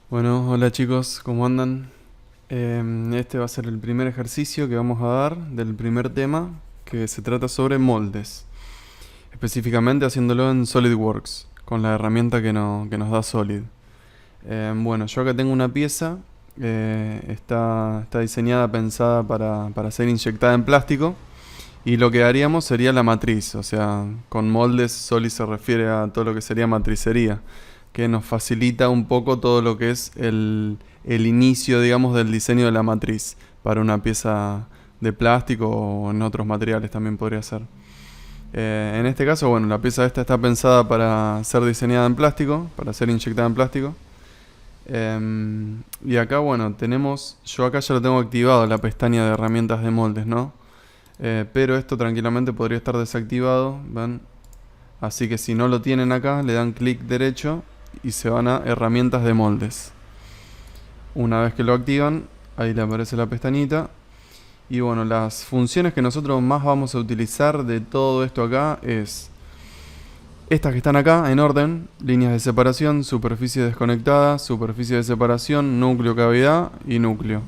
Bueno, hola chicos, ¿cómo andan? Este va a ser el primer ejercicio que vamos a dar del primer tema, que se trata sobre moldes, específicamente haciéndolo en SolidWorks, con la herramienta que nos da Solid. Bueno, yo acá tengo una pieza, está diseñada, pensada para ser inyectada en plástico, y lo que haríamos sería la matriz, o sea, con moldes Solid se refiere a todo lo que sería matricería, que nos facilita un poco todo lo que es el inicio, digamos, del diseño de la matriz para una pieza de plástico o en otros materiales también podría ser. En este caso, bueno, la pieza esta está pensada para ser diseñada en plástico, para ser inyectada en plástico. Y acá, bueno, yo acá ya lo tengo activado, la pestaña de herramientas de moldes, ¿no? Pero esto tranquilamente podría estar desactivado, ¿ven? Así que si no lo tienen acá, le dan clic derecho y se van a herramientas de moldes. Una vez que lo activan, ahí le aparece la pestañita. Y bueno, las funciones que nosotros más vamos a utilizar de todo esto acá es estas que están acá en orden: líneas de separación, superficie desconectada, superficie de separación, núcleo, cavidad y núcleo.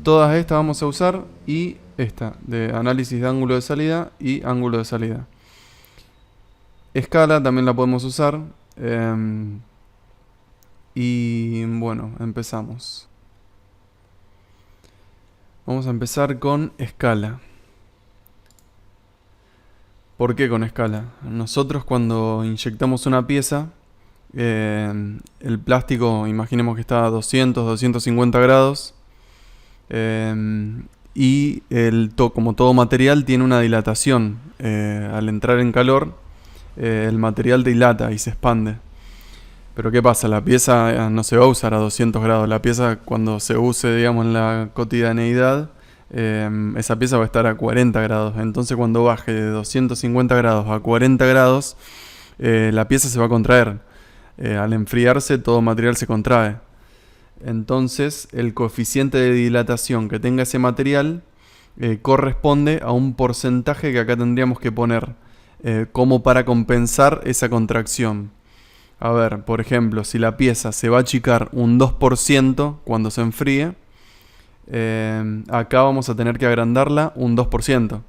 Todas estas vamos a usar, y esta de análisis de ángulo de salida y ángulo de salida. Escala también la podemos usar. Y bueno, empezamos. Vamos a empezar con escala. ¿Por qué con escala? Nosotros cuando inyectamos una pieza, el plástico, imaginemos que está a 200, 250 grados, y como todo material tiene una dilatación. Al entrar en calor, el material dilata y se expande. Pero ¿qué pasa? La pieza no se va a usar a 200 grados. La pieza, cuando se use, digamos, en la cotidianeidad, esa pieza va a estar a 40 grados. Entonces, cuando baje de 250 grados a 40 grados, la pieza se va a contraer. Al enfriarse, todo material se contrae. Entonces, el coeficiente de dilatación que tenga ese material corresponde a un porcentaje que acá tendríamos que poner, como para compensar esa contracción. A ver, por ejemplo, si la pieza se va a achicar un 2% cuando se enfríe, acá vamos a tener que agrandarla un 2%,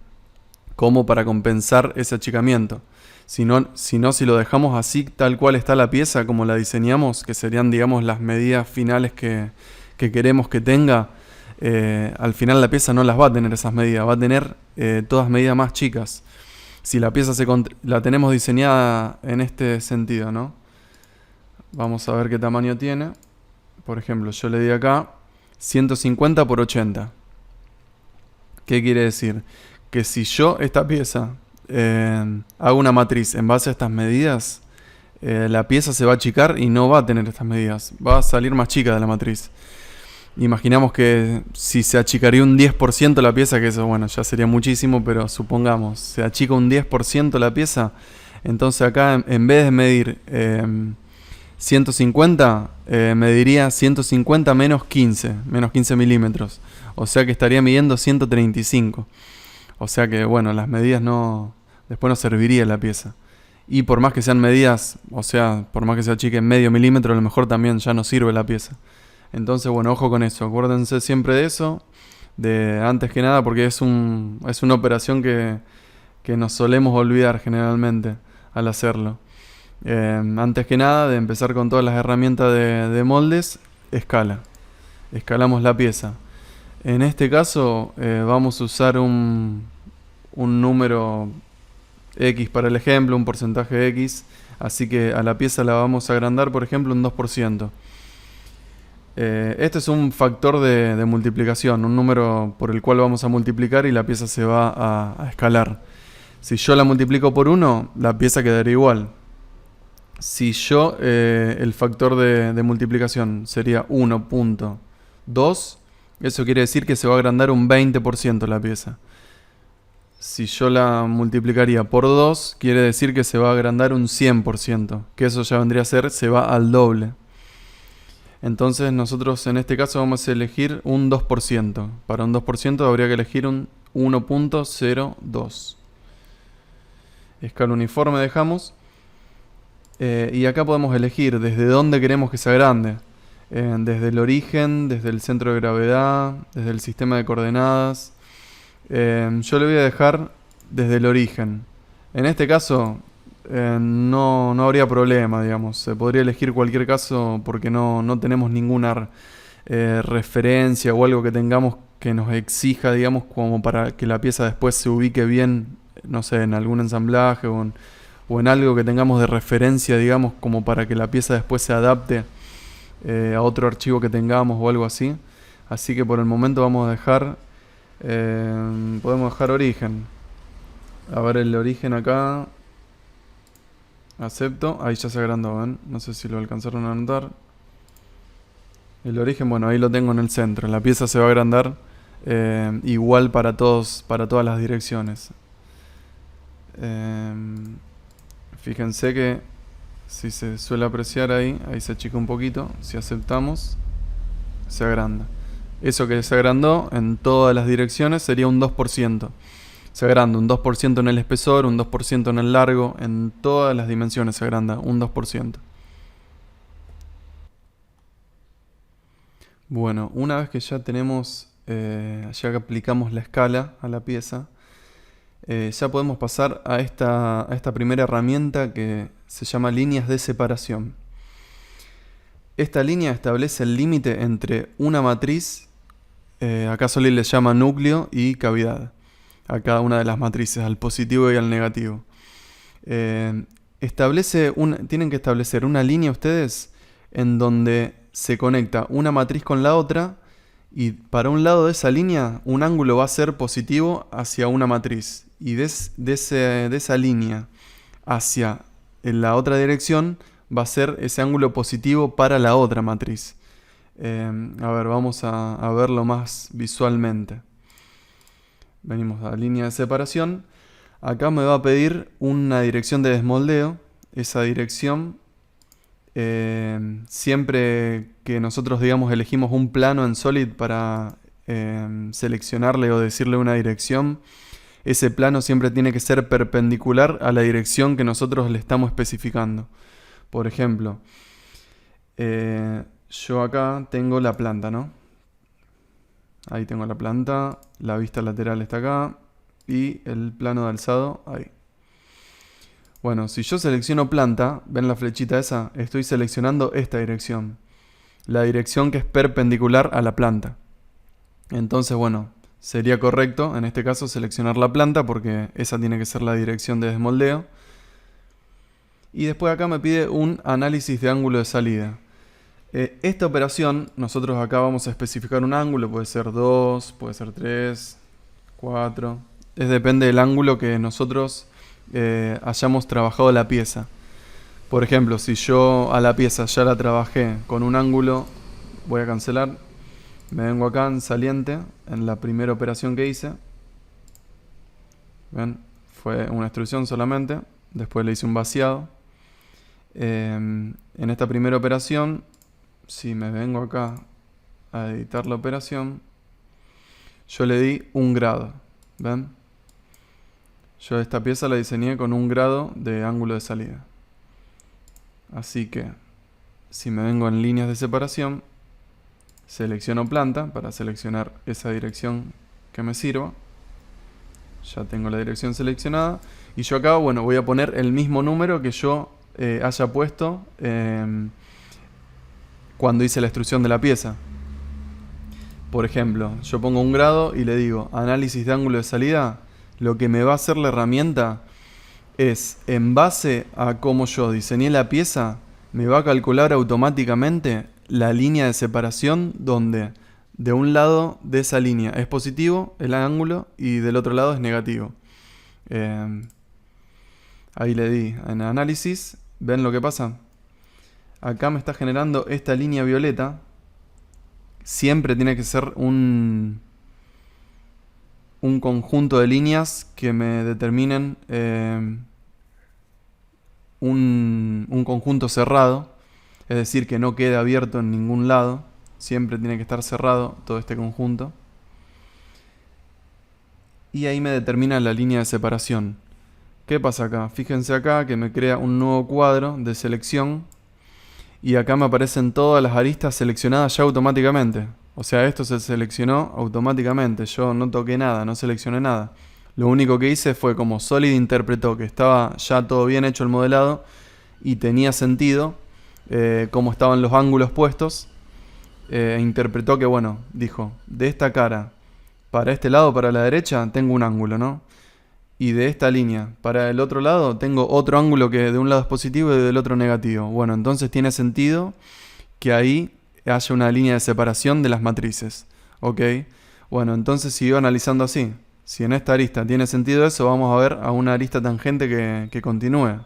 como para compensar ese achicamiento. Si lo dejamos así, tal cual está la pieza, como la diseñamos, que serían, digamos, las medidas finales que queremos que tenga, al final la pieza no las va a tener esas medidas, va a tener todas medidas más chicas. Si la pieza la tenemos diseñada en este sentido, ¿no? Vamos a ver qué tamaño tiene. Por ejemplo, yo le di acá 150 por 80. ¿Qué quiere decir? Que si yo esta pieza hago una matriz en base a estas medidas, la pieza se va a achicar y no va a tener estas medidas. Va a salir más chica de la matriz. Imaginamos que si se achicaría un 10% la pieza, que eso, bueno, ya sería muchísimo, pero supongamos, se achica un 10% la pieza, entonces acá en vez de medir 150, mediría 150 menos 15 milímetros. O sea que estaría midiendo 135. O sea que, bueno, las medidas después no serviría la pieza. Y por más que sean medidas, o sea, por más que se achique medio milímetro, a lo mejor también ya no sirve la pieza. Entonces, bueno, ojo con eso. Acuérdense siempre de eso, de antes que nada, porque es una operación que nos solemos olvidar generalmente al hacerlo. Antes que nada, de empezar con todas las herramientas de moldes, escala. Escalamos la pieza. En este caso, vamos a usar un número X para el ejemplo, un porcentaje X. Así que a la pieza la vamos a agrandar, por ejemplo, un 2%. Este es un factor de multiplicación, un número por el cual vamos a multiplicar y la pieza se va a escalar. Si yo la multiplico por 1, la pieza quedaría igual. Si yo, el factor de multiplicación sería 1.2, eso quiere decir que se va a agrandar un 20% la pieza. Si yo la multiplicaría por 2, quiere decir que se va a agrandar un 100%, que eso ya vendría a ser, se va al doble. Entonces nosotros en este caso vamos a elegir un 2%. Para un 2% habría que elegir un 1.02. Escala uniforme dejamos. Y acá podemos elegir desde dónde queremos que se agrande. desde el origen, desde el centro de gravedad, desde el sistema de coordenadas. Yo le voy a dejar desde el origen. En este caso no habría problema, digamos. Se podría elegir cualquier caso porque no tenemos ninguna referencia o algo que tengamos que nos exija, digamos, como para que la pieza después se ubique bien, no sé, en algún ensamblaje o en algo que tengamos de referencia, digamos, como para que la pieza después se adapte a otro archivo que tengamos o algo así. Así que por el momento vamos a dejar, podemos dejar origen. A ver el origen acá. Acepto. Ahí ya se agrandó, ¿ven? No sé si lo alcanzaron a notar. El origen, bueno, ahí lo tengo en el centro. La pieza se va a agrandar igual para todas las direcciones. Fíjense que si se suele apreciar ahí se achica un poquito. Si aceptamos, se agranda. Eso que se agrandó en todas las direcciones sería un 2%. Se agranda un 2% en el espesor, un 2% en el largo, en todas las dimensiones se agranda un 2%. Bueno, una vez que ya tenemos, ya que aplicamos la escala a la pieza, ya podemos pasar a esta primera herramienta que se llama líneas de separación. Esta línea establece el límite entre una matriz, acá Solid le llama núcleo, y cavidad, a cada una de las matrices, al positivo y al negativo. Tienen que establecer una línea ustedes en donde se conecta una matriz con la otra y para un lado de esa línea un ángulo va a ser positivo hacia una matriz y de esa línea hacia en la otra dirección va a ser ese ángulo positivo para la otra matriz. A ver, vamos a verlo más visualmente. Venimos a la línea de separación. Acá me va a pedir una dirección de desmoldeo. Esa dirección, siempre que nosotros, digamos, elegimos un plano en Solid para seleccionarle o decirle una dirección, ese plano siempre tiene que ser perpendicular a la dirección que nosotros le estamos especificando. Por ejemplo, yo acá tengo la planta, ¿no? Ahí tengo la planta, la vista lateral está acá y el plano de alzado ahí. Bueno, si yo selecciono planta, ¿ven la flechita esa? Estoy seleccionando esta dirección. La dirección que es perpendicular a la planta. Entonces, bueno, sería correcto en este caso seleccionar la planta porque esa tiene que ser la dirección de desmoldeo. Y después acá me pide un análisis de ángulo de salida. Esta operación, nosotros acá vamos a especificar un ángulo, puede ser 2, puede ser 3, 4. Depende del ángulo que nosotros hayamos trabajado la pieza. Por ejemplo, si yo a la pieza ya la trabajé con un ángulo, voy a cancelar. Me vengo acá en saliente, en la primera operación que hice. ¿Ven? Fue una extrusión solamente. Después le hice un vaciado. En esta primera operación, si me vengo acá a editar la operación, yo le di 1 grado. ¿Ven? Yo esta pieza la diseñé con 1 grado de ángulo de salida. Así que, si me vengo en líneas de separación, selecciono planta para seleccionar esa dirección que me sirva. Ya tengo la dirección seleccionada. Y yo acá, bueno, voy a poner el mismo número que yo haya puesto cuando hice la extrusión de la pieza. Por ejemplo, yo pongo 1 grado y le digo análisis de ángulo de salida. Lo que me va a hacer la herramienta es, en base a cómo yo diseñé la pieza, me va a calcular automáticamente la línea de separación donde de un lado de esa línea es positivo el ángulo y del otro lado es negativo. Ahí le di en análisis. ¿Ven lo que pasa? Acá me está generando esta línea violeta. Siempre tiene que ser un conjunto de líneas que me determinen un conjunto cerrado. Es decir, que no quede abierto en ningún lado. Siempre tiene que estar cerrado todo este conjunto. Y ahí me determina la línea de separación. ¿Qué pasa acá? Fíjense acá que me crea un nuevo cuadro de selección. Y acá me aparecen todas las aristas seleccionadas ya automáticamente. O sea, esto se seleccionó automáticamente. Yo no toqué nada, no seleccioné nada. Lo único que hice fue como Solid interpretó que estaba ya todo bien hecho el modelado y tenía sentido cómo estaban los ángulos puestos. Interpretó que, bueno, dijo, de esta cara para este lado, para la derecha, tengo un ángulo, ¿no? Y de esta línea para el otro lado tengo otro ángulo que de un lado es positivo y del otro negativo. Bueno, entonces tiene sentido que ahí haya una línea de separación de las matrices. ¿Ok? Bueno, entonces siguió analizando así. Si en esta arista tiene sentido eso, vamos a ver a una arista tangente que continúe.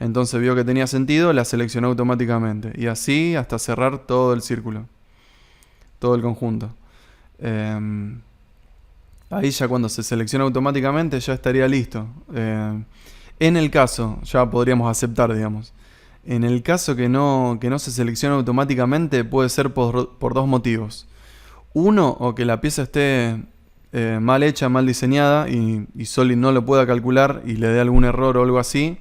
Entonces vio que tenía sentido, la seleccionó automáticamente. Y así hasta cerrar todo el círculo. Todo el conjunto. Ahí ya cuando se selecciona automáticamente ya estaría listo. En el caso, ya podríamos aceptar, digamos. En el caso que no se seleccione automáticamente puede ser por dos motivos. Uno, o que la pieza esté mal hecha, mal diseñada y Solid no lo pueda calcular y le dé algún error o algo así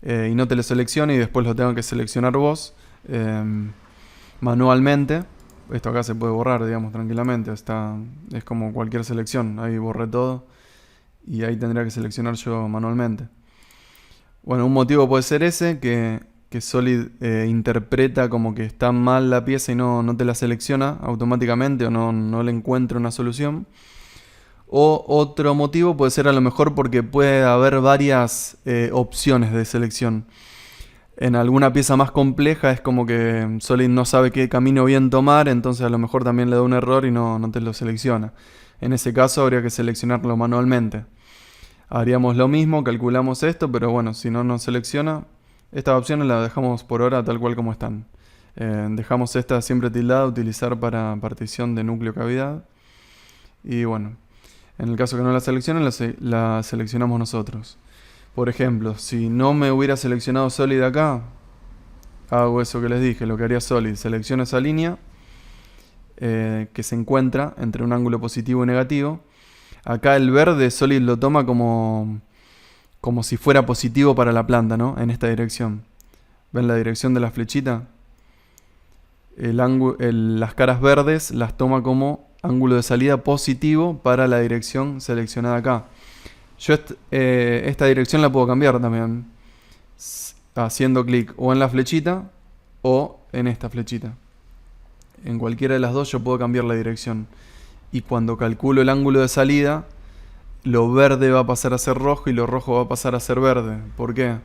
y no te lo seleccione y después lo tengan que seleccionar vos manualmente. Esto acá se puede borrar, digamos, tranquilamente. Es como cualquier selección. Ahí borré todo y ahí tendría que seleccionar yo manualmente. Bueno, un motivo puede ser ese, que Solid interpreta como que está mal la pieza y no te la selecciona automáticamente o no le encuentra una solución. O otro motivo puede ser a lo mejor porque puede haber varias opciones de selección. En alguna pieza más compleja es como que Solid no sabe qué camino bien tomar, entonces a lo mejor también le da un error y no te lo selecciona. En ese caso habría que seleccionarlo manualmente. Haríamos lo mismo, calculamos esto, pero bueno, si no nos selecciona, estas opciones las dejamos por ahora tal cual como están. Dejamos esta siempre tildada, utilizar para partición de núcleo cavidad. Y bueno, en el caso que no la seleccionen, la seleccionamos nosotros. Por ejemplo, si no me hubiera seleccionado Solid acá, hago eso que les dije, lo que haría Solid. Selecciono esa línea que se encuentra entre un ángulo positivo y negativo. Acá el verde Solid lo toma como si fuera positivo para la planta, ¿no? En esta dirección. ¿Ven la dirección de la flechita? Las caras verdes las toma como ángulo de salida positivo para la dirección seleccionada acá. Yo esta dirección la puedo cambiar también haciendo clic o en la flechita o en esta flechita. En cualquiera de las dos yo puedo cambiar la dirección. Y cuando calculo el ángulo de salida, lo verde va a pasar a ser rojo y lo rojo va a pasar a ser verde. ¿Por qué?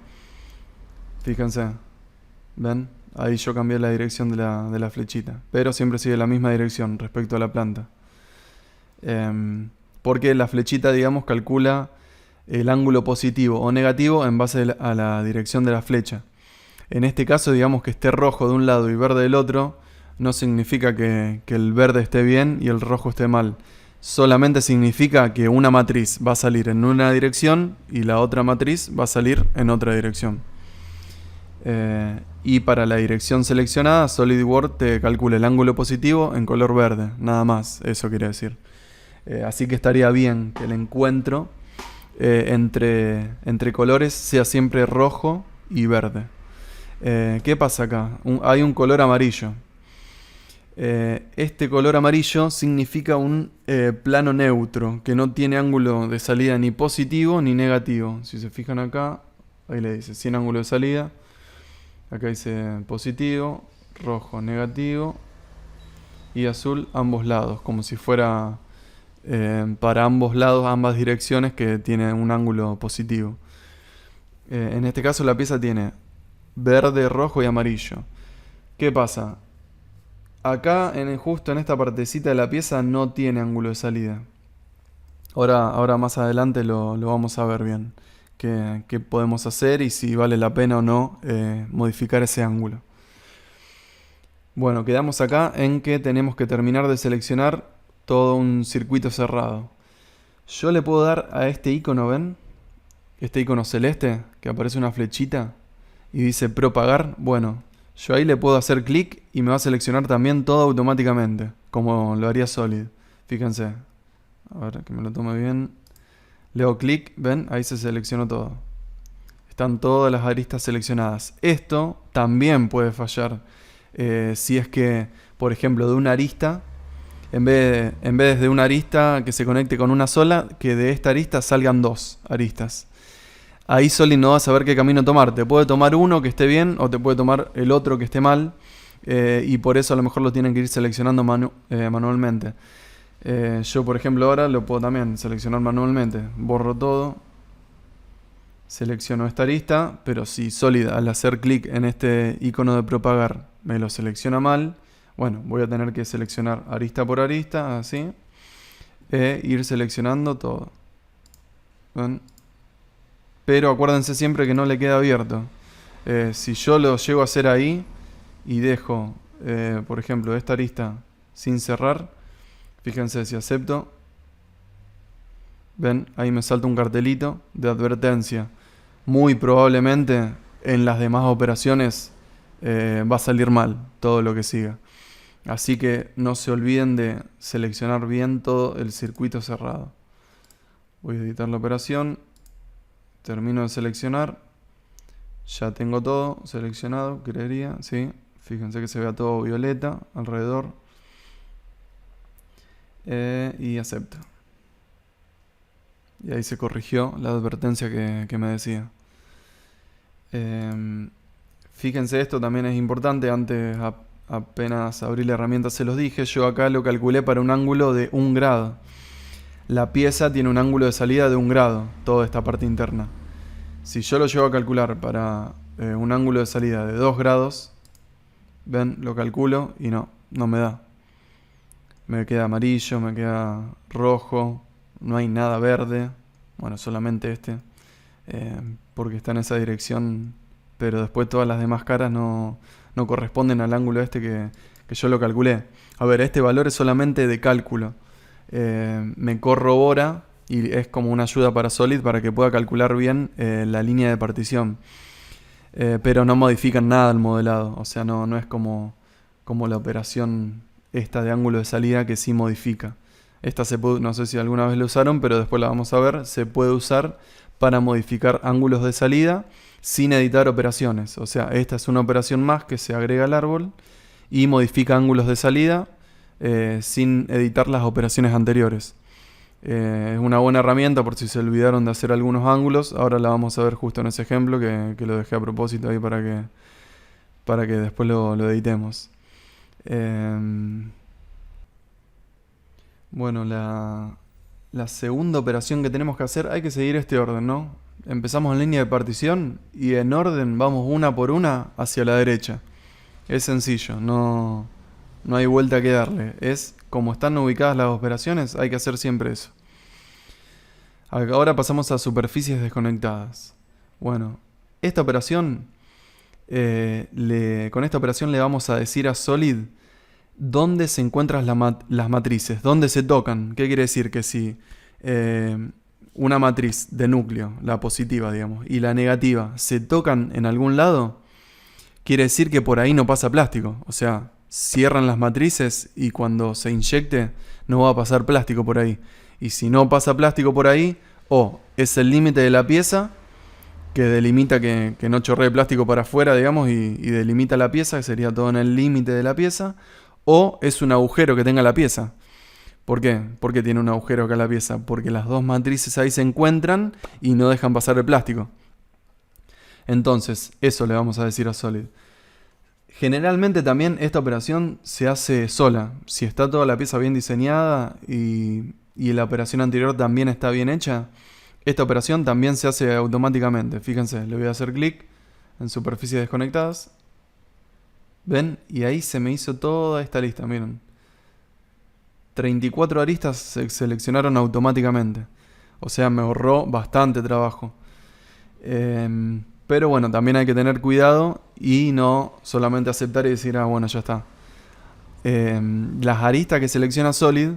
Fíjense. ¿Ven? Ahí yo cambié la dirección de la flechita. Pero siempre sigue la misma dirección respecto a la planta. Porque la flechita, digamos, calcula el ángulo positivo o negativo en base a la dirección de la flecha. En este caso, digamos que esté rojo de un lado y verde del otro, no significa que el verde esté bien y el rojo esté mal. Solamente significa que una matriz va a salir en una dirección y la otra matriz va a salir en otra dirección. Y para la dirección seleccionada, SolidWorks te calcula el ángulo positivo en color verde, nada más, eso quiere decir. Así que estaría bien que el encuentro entre colores sea siempre rojo y verde. ¿Qué pasa acá? Hay un color amarillo. Este color amarillo significa un plano neutro, que no tiene ángulo de salida ni positivo ni negativo. Si se fijan acá, ahí le dice sin ángulo de salida. Acá dice positivo, rojo, negativo y azul ambos lados, como si fuera para ambos lados, ambas direcciones que tienen un ángulo positivo. En este caso la pieza tiene verde, rojo y amarillo. ¿Qué pasa? Acá, justo en esta partecita de la pieza, no tiene ángulo de salida. Ahora más adelante lo vamos a ver bien. Qué podemos hacer y si vale la pena o no modificar ese ángulo. Bueno, quedamos acá en que tenemos que terminar de seleccionar todo un circuito cerrado. Yo le puedo dar a este icono, ¿ven? Este icono celeste, que aparece una flechita y dice propagar. Bueno, yo ahí le puedo hacer clic y me va a seleccionar también todo automáticamente, como lo haría Solid. Fíjense. A ver, que me lo tome bien. Le hago clic, ¿ven? Ahí se seleccionó todo. Están todas las aristas seleccionadas. Esto también puede fallar si es que, por ejemplo, de una arista, en vez de una arista que se conecte con una sola, que de esta arista salgan dos aristas. Ahí Solid no va a saber qué camino tomar. Te puede tomar uno que esté bien o te puede tomar el otro que esté mal. Y por eso a lo mejor lo tienen que ir seleccionando manualmente. Yo, por ejemplo, ahora lo puedo también seleccionar manualmente. Borro todo. Selecciono esta arista. Pero si Solid al hacer clic en este icono de propagar me lo selecciona mal, bueno, voy a tener que seleccionar arista por arista, así. E ir seleccionando todo. ¿Ven? Pero acuérdense siempre que no le queda abierto. Si yo lo llego a hacer ahí y dejo, por ejemplo, esta arista sin cerrar, fíjense si acepto, ven, ahí me salta un cartelito de advertencia. Muy probablemente en las demás operaciones va a salir mal todo lo que siga. Así que no se olviden de seleccionar bien todo el circuito cerrado. Voy a editar la operación. Termino de seleccionar. Ya tengo todo seleccionado, creería, ¿sí? Fíjense que se vea todo violeta alrededor. Y acepto. Y ahí se corrigió la advertencia que me decía. Fíjense, esto también es importante. Antes, apenas abrí la herramienta, se los dije. Yo acá lo calculé para un ángulo de 1 grado. La pieza tiene un ángulo de salida de 1 grado, toda esta parte interna. Si yo lo llevo a calcular para un ángulo de salida de 2 grados, ven, lo calculo y no me da. Me queda amarillo, me queda rojo, no hay nada verde. Bueno, solamente este, porque está en esa dirección, pero después todas las demás caras no corresponden al ángulo este que yo lo calculé. A ver, este valor es solamente de cálculo. Me corrobora y es como una ayuda para Solid para que pueda calcular bien la línea de partición. Pero no modifican nada el modelado. O sea, no es como la operación esta de ángulo de salida que sí modifica. Esta se puede, no sé si alguna vez la usaron, pero después la vamos a ver. Se puede usar para modificar ángulos de salida sin editar operaciones. O sea, esta es una operación más que se agrega al árbol y modifica ángulos de salida sin editar las operaciones anteriores. Es una buena herramienta por si se olvidaron de hacer algunos ángulos. Ahora la vamos a ver justo en ese ejemplo que lo dejé a propósito ahí para que después lo editemos. Bueno, la segunda operación que tenemos que hacer, hay que seguir este orden, ¿no? Empezamos en línea de partición y en orden vamos una por una hacia la derecha. Es sencillo, no hay vuelta que darle. Es como están ubicadas las operaciones, hay que hacer siempre eso. Ahora pasamos a superficies desconectadas. Bueno, esta operación, con esta operación le vamos a decir a Solid dónde se encuentran las matrices, dónde se tocan. ¿Qué quiere decir? Que si una matriz de núcleo, la positiva, digamos, y la negativa se tocan en algún lado, quiere decir que por ahí no pasa plástico. O sea, cierran las matrices y cuando se inyecte no va a pasar plástico por ahí. Y si no pasa plástico por ahí, o es el límite de la pieza que delimita que no chorree plástico para afuera, digamos, y delimita la pieza, que sería todo en el límite de la pieza, o es un agujero que tenga la pieza. ¿Por qué? ¿Por qué tiene un agujero acá la pieza? Porque las dos matrices ahí se encuentran y no dejan pasar el plástico. Entonces, eso le vamos a decir a Solid. Generalmente también esta operación se hace sola. Si está toda la pieza bien diseñada y la operación anterior también está bien hecha, esta operación también se hace automáticamente. Fíjense, le voy a hacer clic en superficies desconectadas. ¿Ven? Y ahí se me hizo toda esta lista, miren. 34 aristas se seleccionaron automáticamente. O sea, me ahorró bastante trabajo. Pero bueno, también hay que tener cuidado y no solamente aceptar y decir, bueno, ya está. Las aristas que selecciona Solid,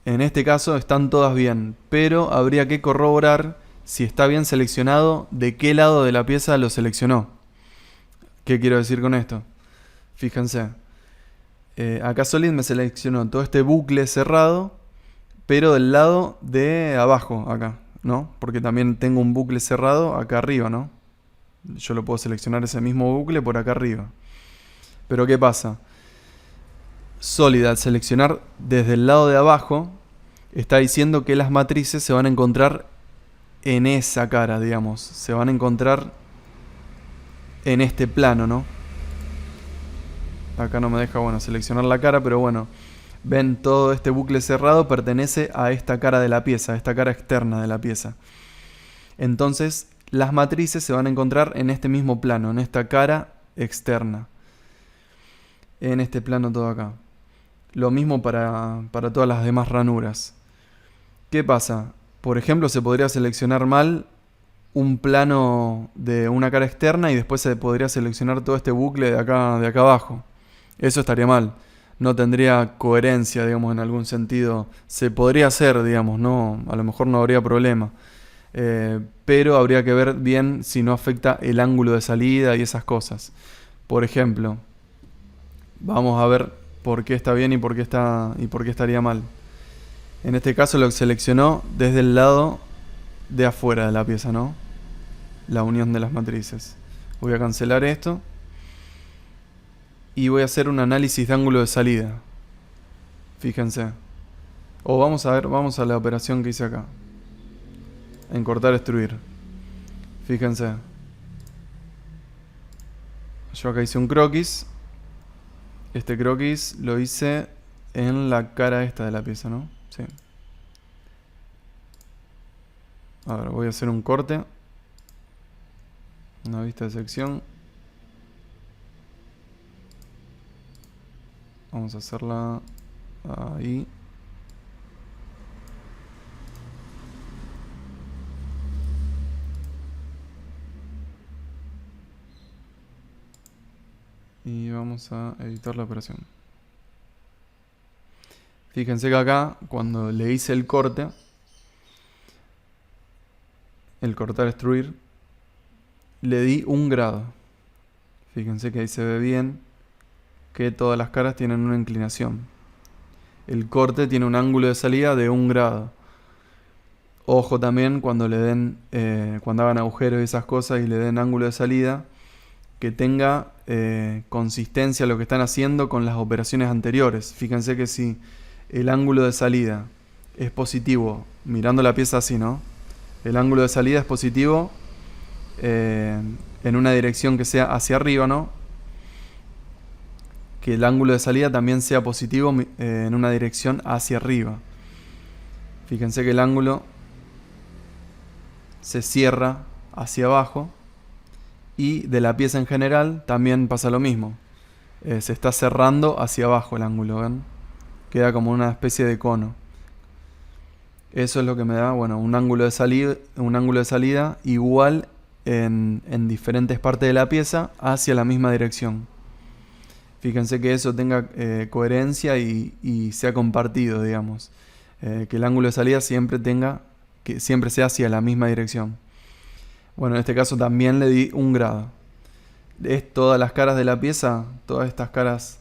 en este caso, están todas bien. Pero habría que corroborar si está bien seleccionado de qué lado de la pieza lo seleccionó. ¿Qué quiero decir con esto? Fíjense. Acá Solid me seleccionó todo este bucle cerrado, pero del lado de abajo, acá, ¿no? Porque también tengo un bucle cerrado acá arriba, ¿no? Yo lo puedo seleccionar ese mismo bucle por acá arriba. Pero ¿qué pasa? Solid, al seleccionar desde el lado de abajo, está diciendo que las matrices se van a encontrar en esa cara, digamos. Se van a encontrar en este plano, ¿no? Acá no me deja, bueno, seleccionar la cara, pero bueno. Ven, todo este bucle cerrado pertenece a esta cara de la pieza, a esta cara externa de la pieza. Entonces, las matrices se van a encontrar en este mismo plano, en esta cara externa. En este plano todo acá. Lo mismo para todas las demás ranuras. ¿Qué pasa? Por ejemplo, se podría seleccionar mal un plano de una cara externa y después se podría seleccionar todo este bucle de acá abajo. Eso estaría mal. No tendría coherencia, digamos, en algún sentido. Se podría hacer, digamos, no, a lo mejor no habría problema. Pero habría que ver bien si no afecta el ángulo de salida y esas cosas. Por ejemplo, vamos a ver por qué está bien y por qué estaría mal. En este caso lo seleccionó desde el lado de afuera de la pieza, ¿no? La unión de las matrices. Voy a cancelar esto. Y voy a hacer un análisis de ángulo de salida. Fíjense. O vamos a la operación que hice acá. En cortar, extruir. Fíjense. Yo acá hice un croquis. Este croquis lo hice en la cara esta de la pieza, ¿no? Sí. Ahora voy a hacer un corte. Una vista de sección. Vamos a hacerla ahí. Y vamos a editar la operación. Fíjense que acá, cuando le hice el corte, el cortar, extruir, le di 1 grado. Fíjense que ahí se ve bien que todas las caras tienen una inclinación. El corte tiene un ángulo de salida de 1 grado. Ojo también cuando le den, cuando hagan agujeros y esas cosas y le den ángulo de salida, que tenga consistencia lo que están haciendo con las operaciones anteriores. Fíjense que si el ángulo de salida es positivo, mirando la pieza así, ¿no? El ángulo de salida es positivo en una dirección que sea hacia arriba, ¿no? Que el ángulo de salida también sea positivo en una dirección hacia arriba. Fíjense que el ángulo se cierra hacia abajo y de la pieza en general también pasa lo mismo. Se está cerrando hacia abajo el ángulo, ¿ven? Queda como una especie de cono. Eso es lo que me da, bueno, un ángulo de salida igual en diferentes partes de la pieza hacia la misma dirección. Fíjense que eso tenga coherencia y sea compartido, digamos. Que el ángulo de salida que siempre sea hacia la misma dirección. Bueno, en este caso también le di 1 grado. Es todas las caras de la pieza, todas estas caras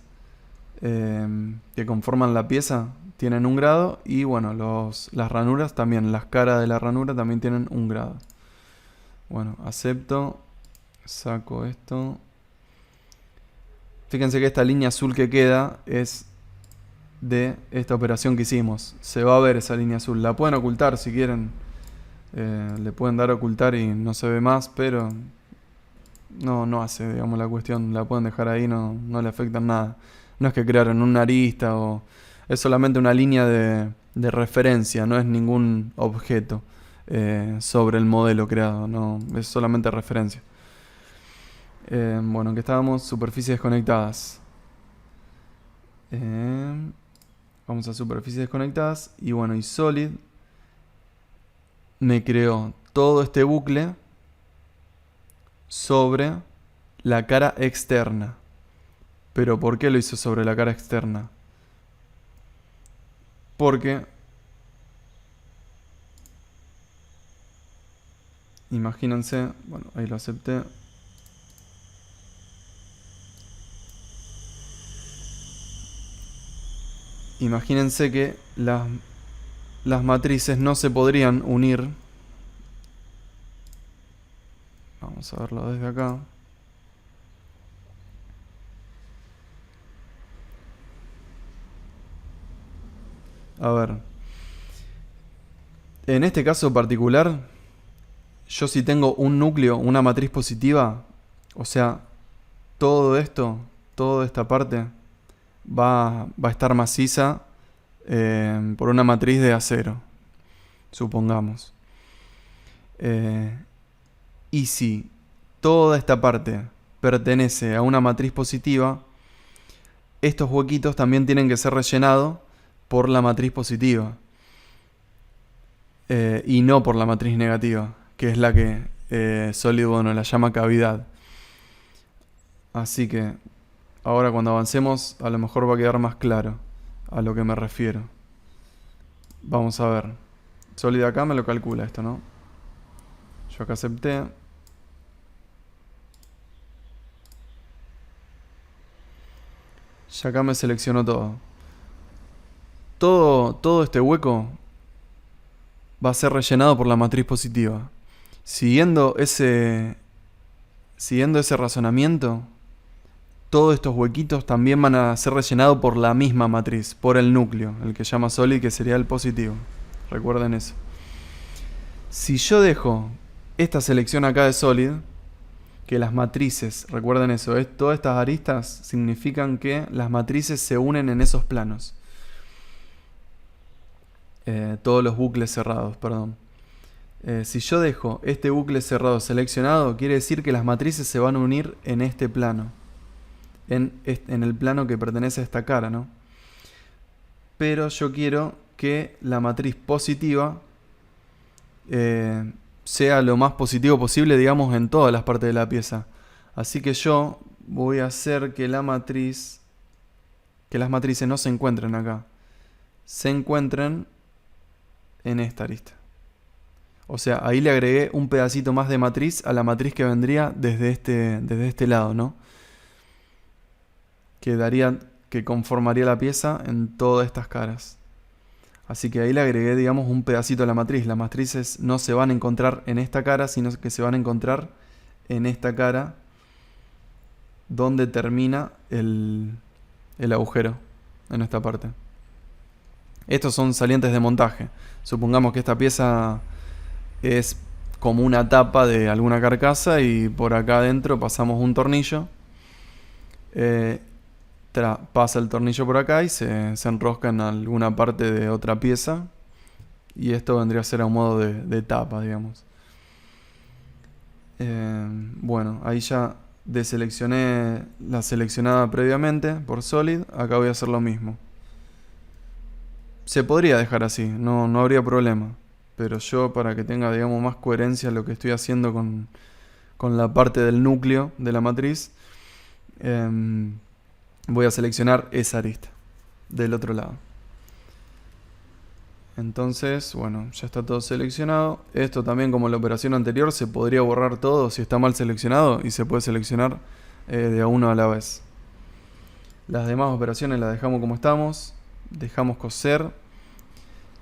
que conforman la pieza tienen 1 grado. Y bueno, las ranuras también, las caras de la ranura también tienen 1 grado. Bueno, acepto, saco esto. Fíjense que esta línea azul que queda es de esta operación que hicimos. Se va a ver esa línea azul. La pueden ocultar si quieren. Le pueden dar a ocultar y no se ve más, pero no hace, digamos, la cuestión. La pueden dejar ahí, no le afecta nada. No es que crearon una arista o... Es solamente una línea de referencia, no es ningún objeto sobre el modelo creado. No, es solamente referencia. Bueno, que estábamos, superficies desconectadas. Vamos a superficies desconectadas. Y bueno, y Solid me creó todo este bucle sobre la cara externa. ¿Pero por qué lo hizo sobre la cara externa? Porque imagínense, bueno, ahí lo acepté. Imagínense que las matrices no se podrían unir. Vamos a verlo desde acá. A ver. En este caso particular, yo si tengo un núcleo, una matriz positiva, o sea, todo esto, toda esta parte, va a estar maciza por una matriz de acero, supongamos. Y si toda esta parte pertenece a una matriz positiva, estos huequitos también tienen que ser rellenados por la matriz positiva. Y no por la matriz negativa, que es la que Solid la llama cavidad. Así que ahora cuando avancemos a lo mejor va a quedar más claro a lo que me refiero. Vamos a ver. Solid acá me lo calcula esto, ¿no? Yo acá acepté. Ya acá me seleccionó todo. Todo este hueco va a ser rellenado por la matriz positiva. Siguiendo ese razonamiento, todos estos huequitos también van a ser rellenados por la misma matriz, por el núcleo, el que llama Solid, que sería el positivo. Recuerden eso. Si yo dejo esta selección acá de Solid, que las matrices, recuerden eso, todas estas aristas significan que las matrices se unen en esos planos. Todos los bucles cerrados, perdón. Si yo dejo este bucle cerrado seleccionado, quiere decir que las matrices se van a unir en este plano. En el plano que pertenece a esta cara, ¿no? Pero yo quiero que la matriz positiva sea lo más positivo posible, digamos, en todas las partes de la pieza. Así que yo voy a hacer que las matrices no se encuentren acá. Se encuentren en esta arista. O sea, ahí le agregué un pedacito más de matriz a la matriz que vendría desde este lado, ¿no? Que conformaría la pieza en todas estas caras. Así que ahí le agregué, digamos, un pedacito a la matriz. Las matrices no se van a encontrar en esta cara, sino que se van a encontrar en esta cara donde termina el agujero, en esta parte. Estos son salientes de montaje. Supongamos que esta pieza es como una tapa de alguna carcasa y por acá adentro pasamos un tornillo. Pasa el tornillo por acá y se enrosca en alguna parte de otra pieza. Y esto vendría a ser a un modo de tapa, digamos. Bueno, ahí ya deseleccioné la seleccionada previamente por Solid. Acá voy a hacer lo mismo. Se podría dejar así, no habría problema. Pero yo, para que tenga, digamos, más coherencia lo que estoy haciendo con la parte del núcleo de la matriz, voy a seleccionar esa arista del otro lado. Entonces, bueno, ya está todo seleccionado. Esto también, como la operación anterior, se podría borrar todo si está mal seleccionado y se puede seleccionar de a uno a la vez. Las demás operaciones las dejamos como estamos. Dejamos coser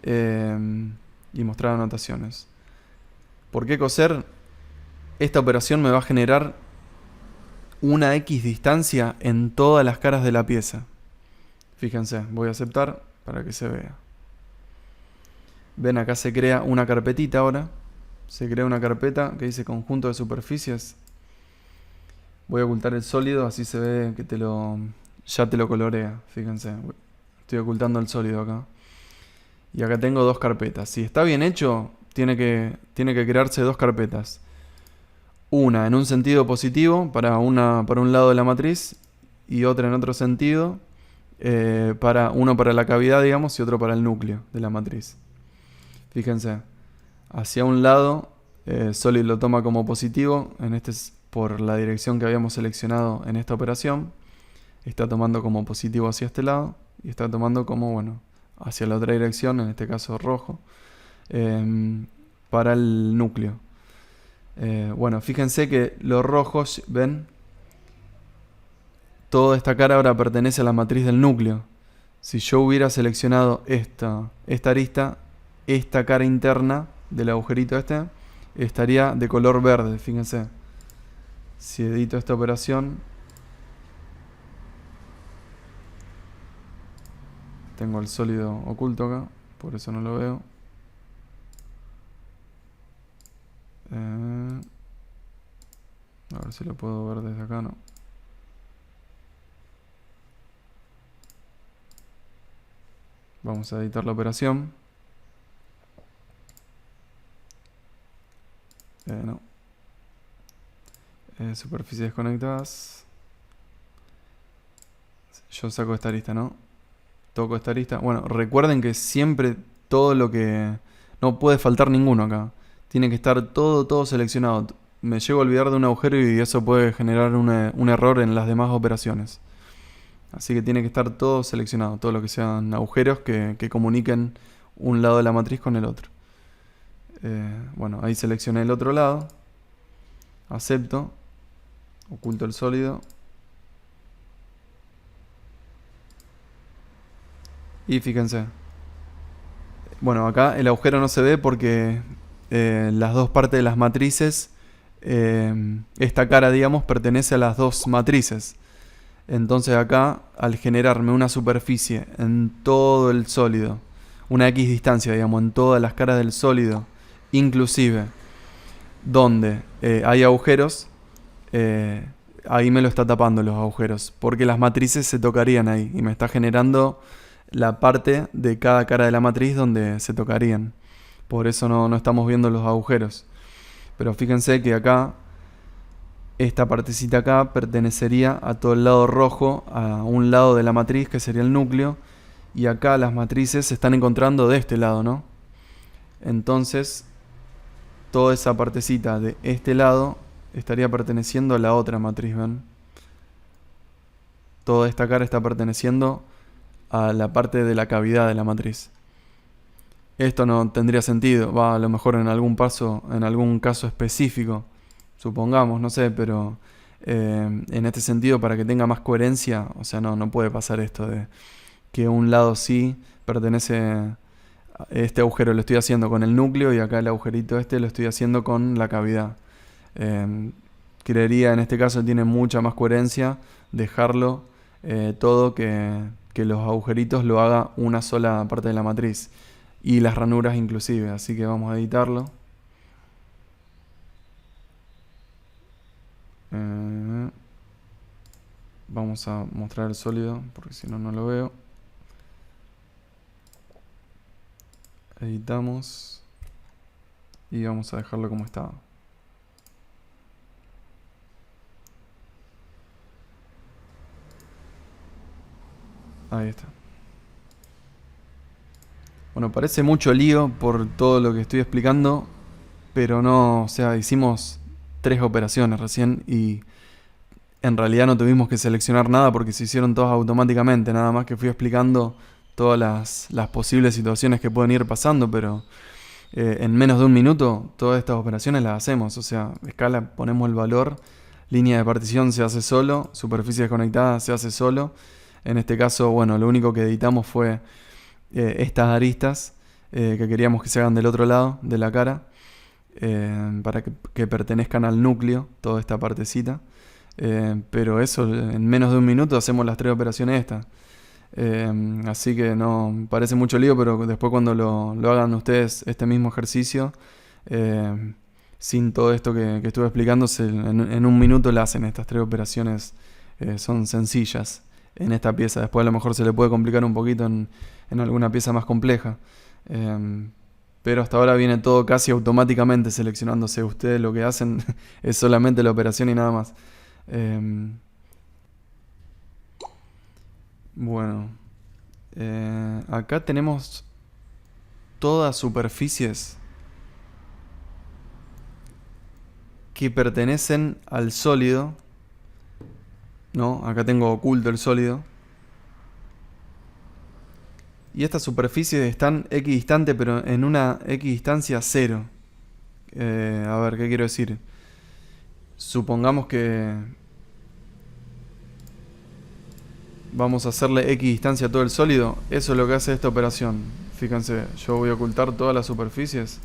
y mostrar anotaciones. ¿Por qué coser? Esta operación me va a generar una X distancia en todas las caras de la pieza. Fíjense, voy a aceptar para que se vea. Ven, acá se crea una carpetita ahora. Se crea una carpeta que dice conjunto de superficies. Voy a ocultar el sólido, así se ve que ya te lo colorea. Fíjense, estoy ocultando el sólido acá. Y acá tengo dos carpetas. Si está bien hecho, tiene que crearse dos carpetas. Una en un sentido positivo para un lado de la matriz y otra en otro sentido, uno para la cavidad, digamos, y otro para el núcleo de la matriz. Fíjense, hacia un lado Solid lo toma como positivo, por la dirección que habíamos seleccionado en esta operación. Está tomando como positivo hacia este lado y está tomando como, bueno, hacia la otra dirección, en este caso rojo, para el núcleo. Bueno, fíjense que los rojos, ven, toda esta cara ahora pertenece a la matriz del núcleo. Si yo hubiera seleccionado esta arista, esta cara interna del agujerito estaría de color verde, fíjense. Si edito esta operación, tengo el sólido oculto acá, por eso no lo veo. A ver si lo puedo ver desde acá, no. Vamos a editar la operación. No. Superficies desconectadas. Yo saco esta lista, ¿no? Toco esta lista. Bueno, recuerden que siempre todo lo que... No puede faltar ninguno acá. Tiene que estar todo seleccionado. Me llego a olvidar de un agujero y eso puede generar un error en las demás operaciones. Así que tiene que estar todo seleccionado. Todo lo que sean agujeros que comuniquen un lado de la matriz con el otro. Bueno, ahí seleccioné el otro lado. Acepto. Oculto el sólido. Y fíjense. Bueno, acá el agujero no se ve porque las dos partes de las matrices, esta cara, digamos, pertenece a las dos matrices. Entonces acá, al generarme una superficie en todo el sólido, una X distancia, digamos, en todas las caras del sólido, inclusive donde hay agujeros, ahí me lo está tapando los agujeros, porque las matrices se tocarían ahí y me está generando la parte de cada cara de la matriz donde se tocarían. Por eso no estamos viendo los agujeros. Pero fíjense que acá, esta partecita acá pertenecería a todo el lado rojo, a un lado de la matriz que sería el núcleo. Y acá las matrices se están encontrando de este lado, ¿no? Entonces, toda esa partecita de este lado estaría perteneciendo a la otra matriz, ¿ven? Toda esta cara está perteneciendo a la parte de la cavidad de la matriz. Esto no tendría sentido, va a lo mejor en algún caso específico, supongamos, no sé, pero en este sentido, para que tenga más coherencia, o sea, no puede pasar esto de que un lado sí pertenece, este agujero lo estoy haciendo con el núcleo y acá el agujerito este lo estoy haciendo con la cavidad. Creería en este caso tiene mucha más coherencia dejarlo todo que los agujeritos lo haga una sola parte de la matriz y las ranuras inclusive, así que vamos a editarlo. Vamos a mostrar el sólido porque si no lo veo. Editamos y vamos a dejarlo como estaba. Ahí está. Bueno, parece mucho lío por todo lo que estoy explicando, pero no, o sea, hicimos 3 operaciones recién y en realidad no tuvimos que seleccionar nada porque se hicieron todas automáticamente, nada más que fui explicando todas las posibles situaciones que pueden ir pasando, pero en menos de un minuto todas estas operaciones las hacemos, o sea, escala, ponemos el valor, línea de partición se hace solo, superficie desconectada se hace solo. En este caso, bueno, lo único que editamos fue estas aristas que queríamos que se hagan del otro lado de la cara, para que pertenezcan al núcleo, toda esta partecita. Pero eso, en menos de un minuto hacemos las 3 operaciones estas. Así que no parece mucho lío, pero después cuando lo hagan ustedes este mismo ejercicio, sin todo esto que estuve explicando, en un minuto la hacen estas 3 operaciones. Son sencillas en esta pieza. Después a lo mejor se le puede complicar un poquito en alguna pieza más compleja. Pero hasta ahora viene todo casi automáticamente seleccionándose. Ustedes lo que hacen es solamente la operación y nada más. Bueno, acá tenemos todas superficies que pertenecen al sólido, ¿no? Acá tengo oculto el sólido. Y estas superficies están equidistante, pero en una equidistancia 0. A ver, ¿qué quiero decir? Supongamos que vamos a hacerle equidistancia a todo el sólido. Eso es lo que hace esta operación. Fíjense, yo voy a ocultar todas las superficies.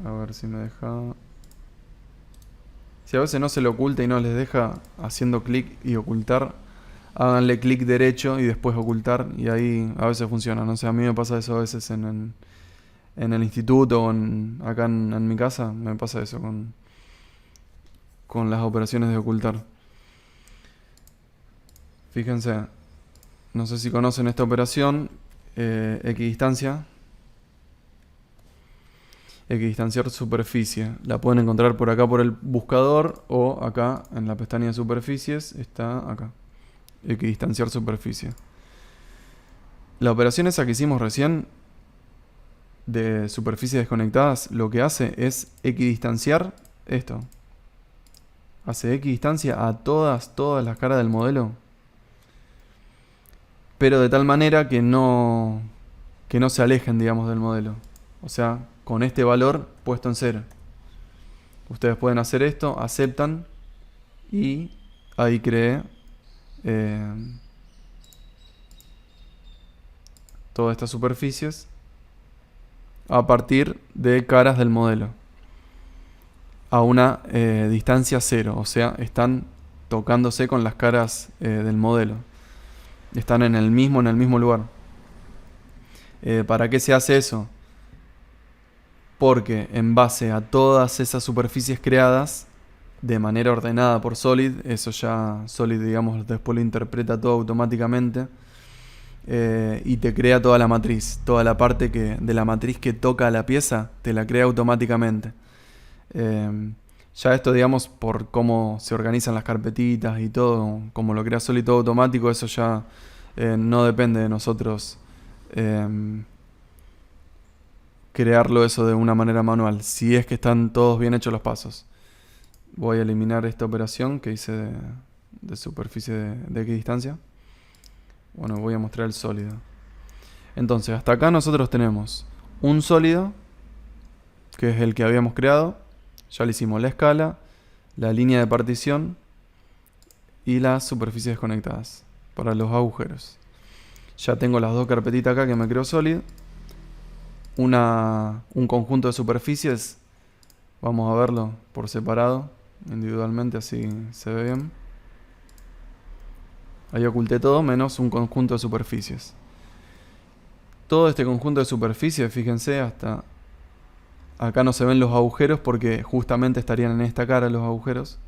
A ver si me deja... Si a veces no se lo oculta y no les deja haciendo clic y ocultar, háganle clic derecho y después ocultar y ahí a veces funciona. No sé, a mí me pasa eso a veces en el instituto o acá en mi casa, me pasa eso con las operaciones de ocultar. Fíjense, no sé si conocen esta operación, equidistancia. Equidistanciar superficie. La pueden encontrar por acá por el buscador o acá en la pestaña de superficies. Está acá. Equidistanciar superficie. La operación esa que hicimos recién de superficies desconectadas, lo que hace es equidistanciar esto. Hace equidistancia a todas las caras del modelo. Pero de tal manera que no se alejen, digamos, del modelo. O sea, con este valor puesto en 0. Ustedes pueden hacer esto, aceptan y ahí cree todas estas superficies a partir de caras del modelo a una distancia 0. O sea, están tocándose con las caras del modelo. Están en el mismo lugar. ¿Para qué se hace eso? Porque en base a todas esas superficies creadas de manera ordenada por Solid, eso ya Solid, digamos, después lo interpreta todo automáticamente y te crea toda la matriz, toda la parte de la matriz que toca la pieza, te la crea automáticamente. Ya esto, digamos, por cómo se organizan las carpetitas y todo, como lo crea Solid todo automático, eso ya no depende de nosotros crearlo eso de una manera manual, si es que están todos bien hechos los pasos. Voy a eliminar esta operación que hice de superficie de equidistancia. Bueno, voy a mostrar el sólido. Entonces, hasta acá nosotros tenemos un sólido, que es el que habíamos creado. Ya le hicimos la escala, la línea de partición y las superficies desconectadas para los agujeros. Ya tengo las dos carpetitas acá que me creó Solid. Un conjunto de superficies. Vamos a verlo por separado, individualmente, así se ve bien. Ahí oculté todo menos un conjunto de superficies. Todo este conjunto de superficies, fíjense, hasta acá no se ven los agujeros porque justamente estarían en esta cara los agujeros.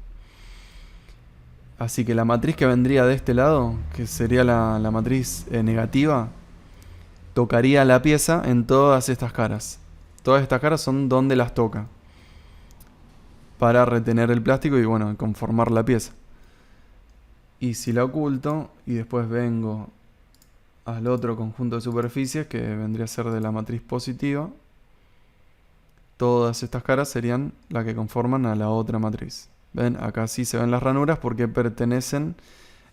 Así que la matriz que vendría de este lado, que sería la matriz negativa, tocaría la pieza en todas estas caras. Todas estas caras son donde las toca para retener el plástico y bueno, conformar la pieza. Y si la oculto y después vengo al otro conjunto de superficies que vendría a ser de la matriz positiva, todas estas caras serían las que conforman a la otra matriz. ¿Ven? Acá sí se ven las ranuras porque pertenecen,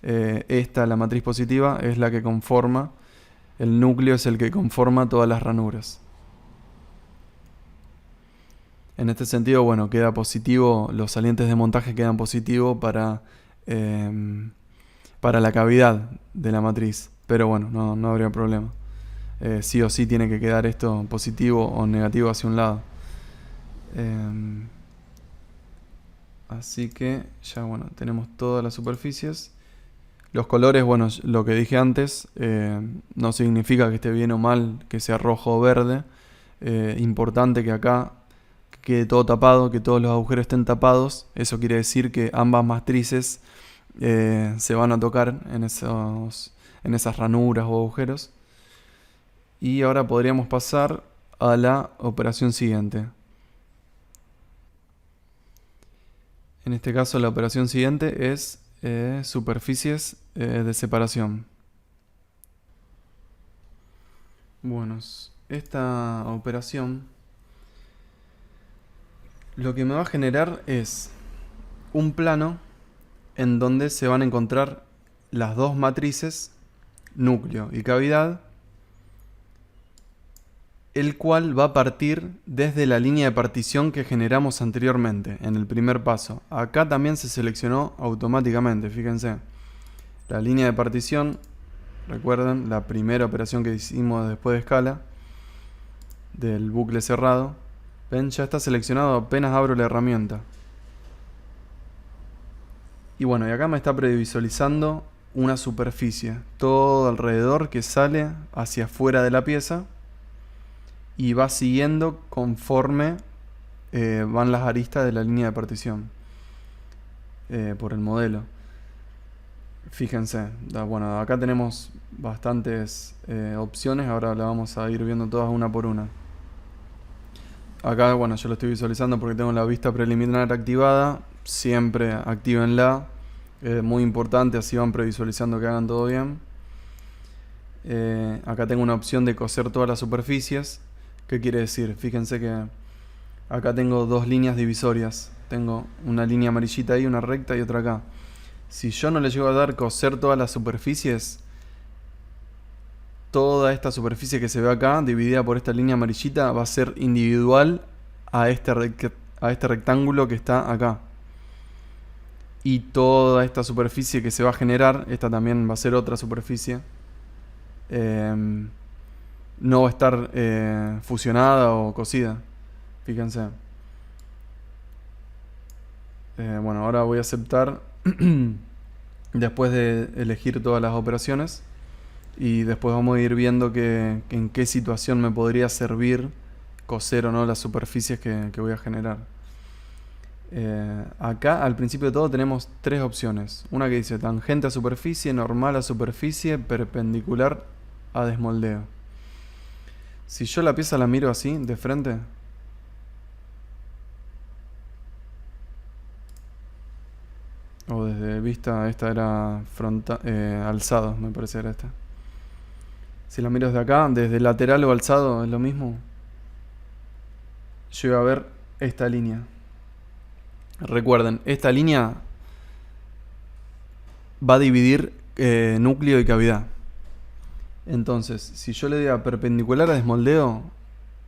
la matriz positiva es la que conforma, el núcleo es el que conforma todas las ranuras. En este sentido, bueno, queda positivo, los salientes de montaje quedan positivo para la cavidad de la matriz. Pero bueno, no habría problema. Sí o sí tiene que quedar esto positivo o negativo hacia un lado. Así que ya bueno, tenemos todas las superficies. Los colores, bueno, lo que dije antes, no significa que esté bien o mal, que sea rojo o verde. Importante que acá quede todo tapado, que todos los agujeros estén tapados. Eso quiere decir que ambas matrices se van a tocar en esas ranuras o agujeros. Y ahora podríamos pasar a la operación siguiente. En este caso la operación siguiente es superficies de separación. Bueno, esta operación lo que me va a generar es un plano en donde se van a encontrar las dos matrices, núcleo y cavidad, el cual va a partir desde la línea de partición que generamos anteriormente, en el primer paso. Acá también se seleccionó automáticamente, fíjense. La línea de partición, recuerden, la primera operación que hicimos después de escala, del bucle cerrado. Ven, ya está seleccionado apenas abro la herramienta. Y bueno, y acá me está previsualizando una superficie, todo alrededor que sale hacia afuera de la pieza y va siguiendo conforme van las aristas de la línea de partición por el modelo. Fíjense, bueno, acá tenemos bastantes opciones, ahora la vamos a ir viendo todas una por una. Acá, bueno, yo lo estoy visualizando porque tengo la vista preliminar activada, siempre actívenla, muy importante, así van previsualizando que hagan todo bien. Acá tengo una opción de coser todas las superficies. ¿Qué quiere decir? Fíjense que acá tengo dos líneas divisorias, tengo una línea amarillita ahí, una recta y otra acá. Si yo no le llego a dar coser todas las superficies, toda esta superficie que se ve acá, dividida por esta línea amarillita, va a ser individual a este rectángulo que está acá. Y toda esta superficie que se va a generar, esta también va a ser otra superficie, no va a estar fusionada o cosida. Fíjense. Bueno, ahora voy a aceptar después de elegir todas las operaciones. Y después vamos a ir viendo en qué situación me podría servir coser o no las superficies que voy a generar. Acá al principio de todo tenemos tres opciones. Una que dice tangente a superficie, normal a superficie, perpendicular a desmoldeo. Si yo la pieza la miro así, de frente, o desde vista, esta era alzado, me parece era esta. Si la miro desde acá, desde lateral o alzado, es lo mismo. Yo voy a ver esta línea. Recuerden, esta línea va a dividir núcleo y cavidad. Entonces, si yo le doy a perpendicular a desmoldeo,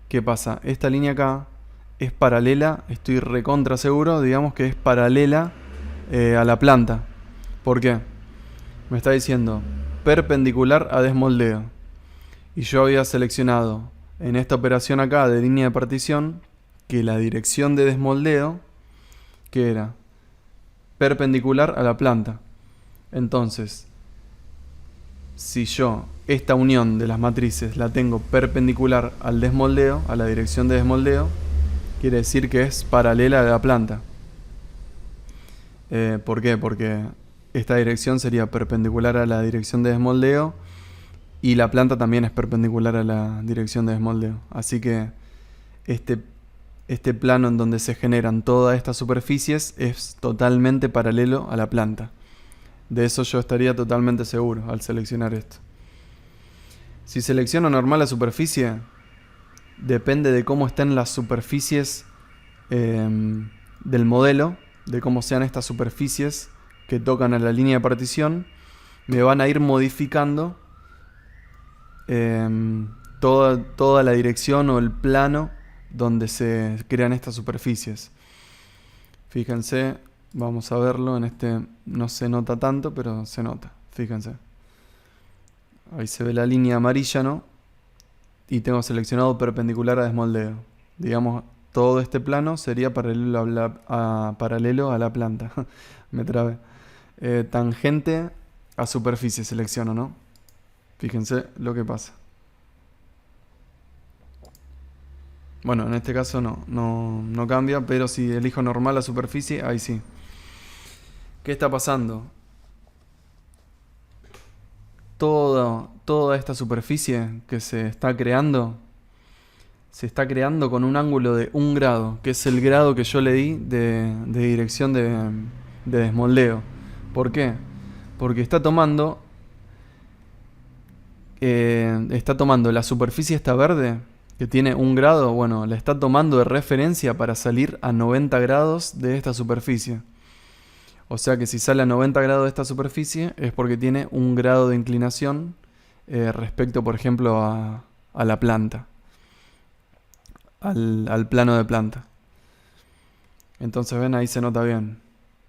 ¿qué pasa? Esta línea acá es paralela, estoy recontra seguro, digamos que es paralela a la planta. ¿Por qué? Me está diciendo perpendicular a desmoldeo. Y yo había seleccionado en esta operación acá de línea de partición que la dirección de desmoldeo, que era perpendicular a la planta. Entonces, si yo esta unión de las matrices la tengo perpendicular al desmoldeo, a la dirección de desmoldeo, quiere decir que es paralela a la planta. ¿Por qué? Porque esta dirección sería perpendicular a la dirección de desmoldeo y la planta también es perpendicular a la dirección de desmoldeo. Así que este plano en donde se generan todas estas superficies es totalmente paralelo a la planta. De eso yo estaría totalmente seguro al seleccionar esto. Si selecciono normal la superficie, depende de cómo estén las superficies del modelo, de cómo sean estas superficies que tocan a la línea de partición, me van a ir modificando toda la dirección o el plano donde se crean estas superficies. Fíjense, vamos a verlo, en este no se nota tanto, pero se nota, fíjense. Ahí se ve la línea amarilla, ¿no? Y tengo seleccionado perpendicular a desmoldeo. Digamos, todo este plano sería paralelo a la planta. Me trabé. Tangente a superficie selecciono, ¿no? Fíjense lo que pasa. Bueno, en este caso no cambia, pero si elijo normal a superficie, ahí sí. ¿Qué está pasando? Toda esta superficie que se está creando con un ángulo de 1 grado, que es el grado que yo le di de dirección de desmoldeo. ¿Por qué? Porque está tomando la superficie esta verde, que tiene 1 grado, bueno, la está tomando de referencia para salir a 90 grados de esta superficie. O sea que si sale a 90 grados de esta superficie es porque tiene 1 grado de inclinación respecto, por ejemplo, a la planta, al plano de planta. Entonces ven, ahí se nota bien.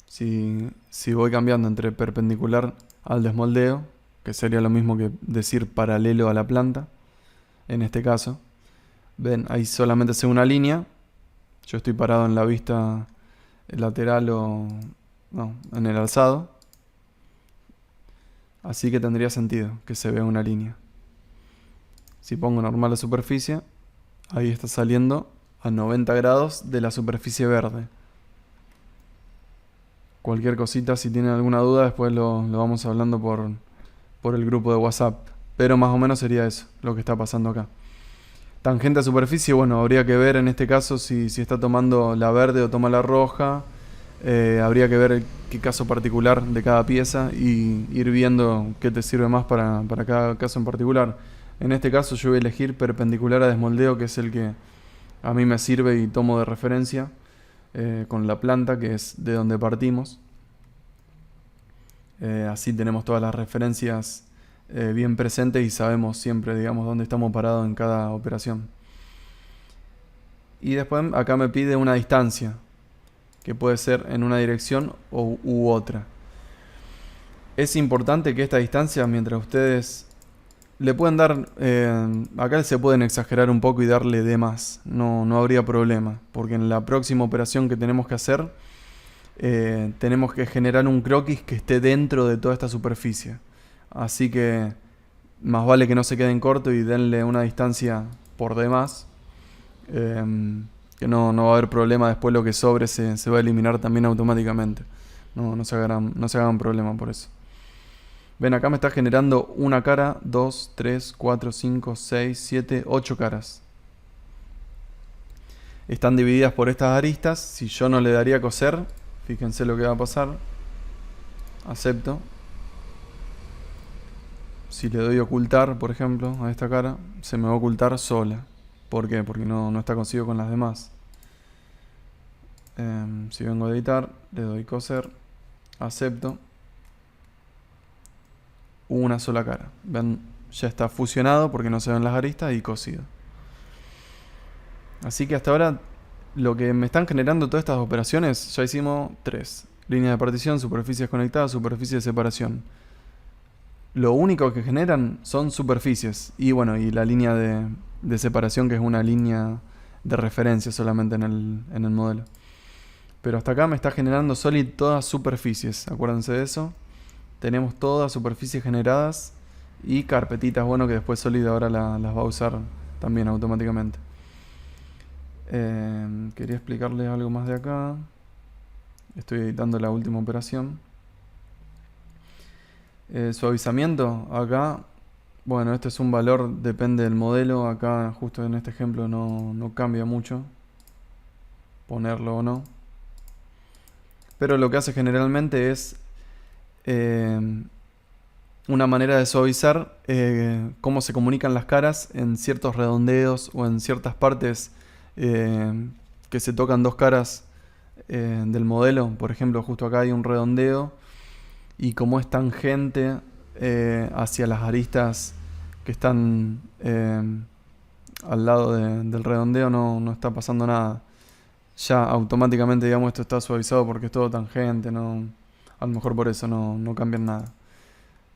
Si voy cambiando entre perpendicular al desmoldeo, que sería lo mismo que decir paralelo a la planta, en este caso, ven, ahí solamente se ve una línea. Yo estoy parado en la vista lateral no, en el alzado. Así que tendría sentido que se vea una línea. Si pongo normal la superficie, ahí está saliendo a 90 grados de la superficie verde. Cualquier cosita, si tienen alguna duda, después lo vamos hablando por el grupo de WhatsApp. Pero más o menos sería eso, lo que está pasando acá. Tangente a superficie, bueno, habría que ver en este caso si está tomando la verde o toma la roja. Habría que ver qué caso particular de cada pieza y ir viendo qué te sirve más para cada caso en particular. En este caso yo voy a elegir perpendicular a desmoldeo, que es el que a mí me sirve y tomo de referencia, con la planta, que es de donde partimos. Así tenemos todas las referencias bien presentes y sabemos siempre, digamos, dónde estamos parados en cada operación. Y después acá me pide una distancia, que puede ser en una dirección u otra. Es importante que esta distancia, mientras ustedes le pueden dar, acá se pueden exagerar un poco y darle de más, no habría problema, porque en la próxima operación que tenemos que hacer, tenemos que generar un croquis que esté dentro de toda esta superficie. Así que más vale que no se queden cortos y denle una distancia por demás, que no va a haber problema. Después lo que sobre se va a eliminar también automáticamente. No se hagan problema por eso. Ven, acá me está generando una cara, 2, 3, 4, 5, 6, 7, 8 caras. Están divididas por estas aristas. Si yo no le daría a coser, fíjense lo que va a pasar. Acepto. Si le doy ocultar, por ejemplo, a esta cara, se me va a ocultar sola. ¿Por qué? Porque no está cosido con las demás. Si vengo a editar, le doy coser, acepto. Una sola cara. Ven, ya está fusionado porque no se ven las aristas y cosido. Así que hasta ahora lo que me están generando todas estas operaciones, ya hicimos 3. Línea de partición, superficies conectadas, superficie de separación. Lo único que generan son superficies. Y bueno, y la línea de separación, que es una línea de referencia solamente en el modelo. Pero hasta acá me está generando Solid todas superficies. Acuérdense de eso. Tenemos todas superficies generadas y carpetitas, bueno, que después Solid ahora las va a usar también automáticamente. Quería explicarles algo más de acá. Estoy editando la última operación. Suavizamiento, acá, bueno, este es un valor, depende del modelo. Acá justo en este ejemplo no cambia mucho ponerlo o no. Pero lo que hace generalmente es una manera de suavizar cómo se comunican las caras en ciertos redondeos o en ciertas partes que se tocan dos caras del modelo. Por ejemplo, justo acá hay un redondeo y como es tangente hacia las aristas que están al lado del redondeo, no está pasando nada. Ya automáticamente, digamos, esto está suavizado porque es todo tangente, a lo mejor por eso no cambian nada.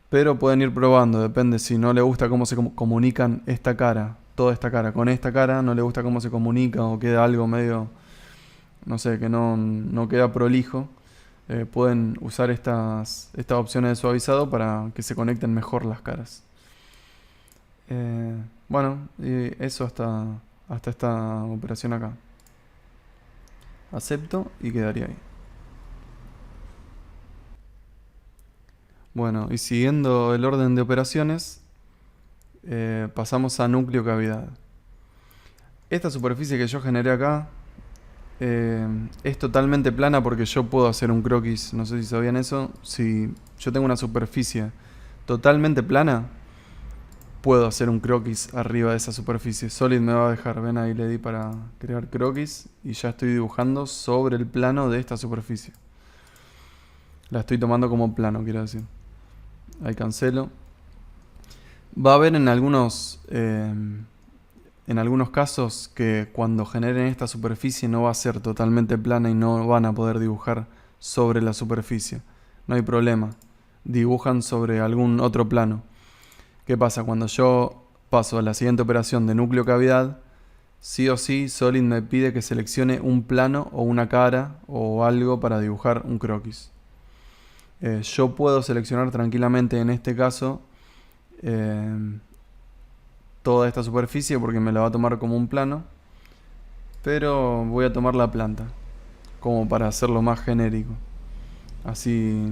Pero pueden ir probando, depende. Si no le gusta cómo se comunican esta cara, toda esta cara, con esta cara, no le gusta cómo se comunica o queda algo medio, no sé, que no queda prolijo, pueden usar estas opciones de suavizado para que se conecten mejor las caras. Bueno, y eso hasta esta operación acá. Acepto y quedaría ahí. Bueno, y siguiendo el orden de operaciones, pasamos a núcleo cavidad. Esta superficie que yo generé acá es totalmente plana porque yo puedo hacer un croquis. No sé si sabían eso. Si yo tengo una superficie totalmente plana, puedo hacer un croquis arriba de esa superficie. Solid me va a dejar, ven ahí le di para crear croquis y ya estoy dibujando sobre el plano de esta superficie. La estoy tomando como plano, quiero decir. Ahí cancelo. Va a haber en algunos casos que cuando generen esta superficie no va a ser totalmente plana y no van a poder dibujar sobre la superficie. No hay problema. Dibujan sobre algún otro plano. ¿Qué pasa? Cuando yo paso a la siguiente operación de núcleo cavidad, sí o sí Solid me pide que seleccione un plano o una cara o algo para dibujar un croquis. Yo puedo seleccionar tranquilamente en este caso eh, toda esta superficie porque me la va a tomar como un plano, pero voy a tomar la planta como para hacerlo más genérico. Así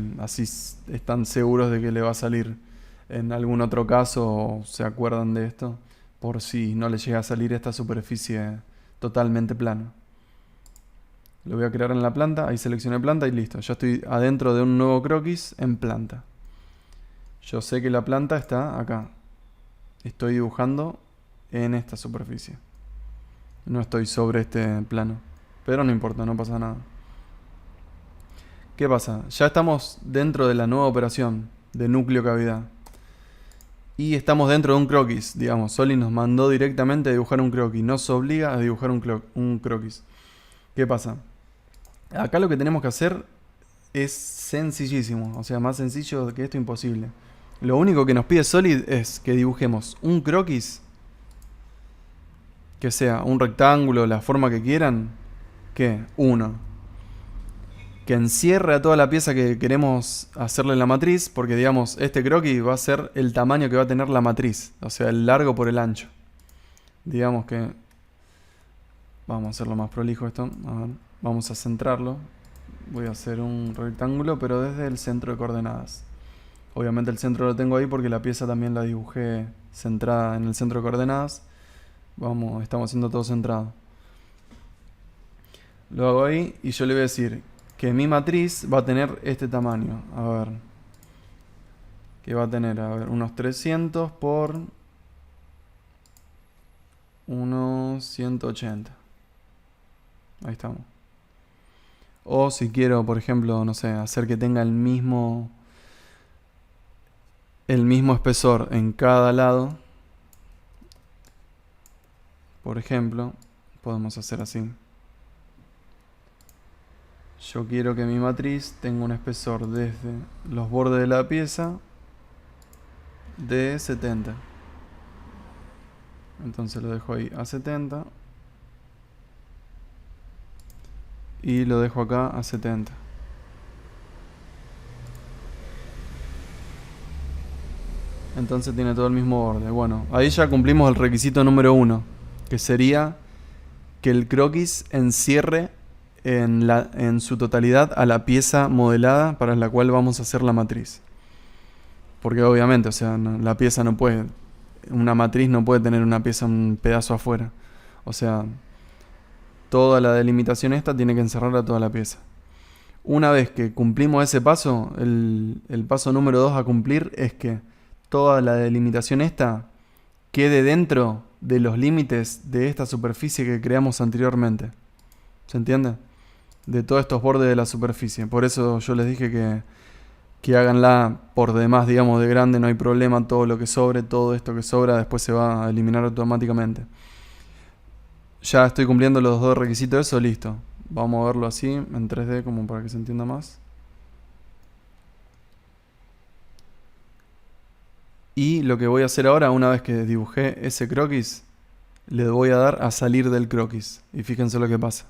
están seguros de que le va a salir en algún otro caso o se acuerdan de esto por si no le llega a salir esta superficie totalmente plana. Lo voy a crear en la planta, ahí seleccioné planta y listo. Ya estoy adentro de un nuevo croquis en planta. Yo sé que la planta está acá. Estoy dibujando en esta superficie. No estoy sobre este plano. Pero no importa, no pasa nada. ¿Qué pasa? Ya estamos dentro de la nueva operación de núcleo cavidad. Y estamos dentro de un croquis, digamos. Soli nos mandó directamente a dibujar un croquis. Nos obliga a dibujar un croquis. ¿Qué pasa? Acá lo que tenemos que hacer es sencillísimo. O sea, más sencillo que esto imposible. Lo único que nos pide Solid es que dibujemos un croquis. Que sea un rectángulo, la forma que quieran. Que encierre a toda la pieza que queremos hacerle la matriz, porque digamos, este croquis va a ser el tamaño que va a tener la matriz, o sea, el largo por el ancho. Digamos que vamos a hacerlo más prolijo esto. A ver, vamos a centrarlo. Voy a hacer un rectángulo, pero desde el centro de coordenadas. Obviamente el centro lo tengo ahí porque la pieza también la dibujé centrada en el centro de coordenadas. Estamos haciendo todo centrado. Lo hago ahí y yo le voy a decir que mi matriz va a tener este tamaño. A ver. Que va a tener, a ver, unos 300 por unos 180. Ahí estamos. O si quiero, por ejemplo, no sé, hacer que tenga el mismo espesor en cada lado. Por ejemplo, podemos hacer así. Yo quiero que mi matriz tenga un espesor desde los bordes de la pieza de 70. Entonces lo dejo ahí a 70. Y lo dejo acá a 70. Entonces tiene todo el mismo borde. Bueno, ahí ya cumplimos el requisito número 1, que sería que el croquis encierre en su totalidad a la pieza modelada para la cual vamos a hacer la matriz. Porque obviamente, o sea, la pieza no puede, una matriz no puede tener una pieza, un pedazo afuera. O sea, toda la delimitación esta tiene que encerrar a toda la pieza. Una vez que cumplimos ese paso, el paso número 2 a cumplir es que toda la delimitación esta quede dentro de los límites de esta superficie que creamos anteriormente. ¿Se entiende? De todos estos bordes de la superficie. Por eso yo les dije que háganla por demás, digamos, de grande, no hay problema. Todo lo que sobre, todo esto que sobra, después se va a eliminar automáticamente. Ya estoy cumpliendo los dos requisitos de eso, listo. Vamos a verlo así, en 3D, como para que se entienda más. Y lo que voy a hacer ahora, una vez que dibujé ese croquis, le voy a dar a salir del croquis. Y fíjense lo que pasa.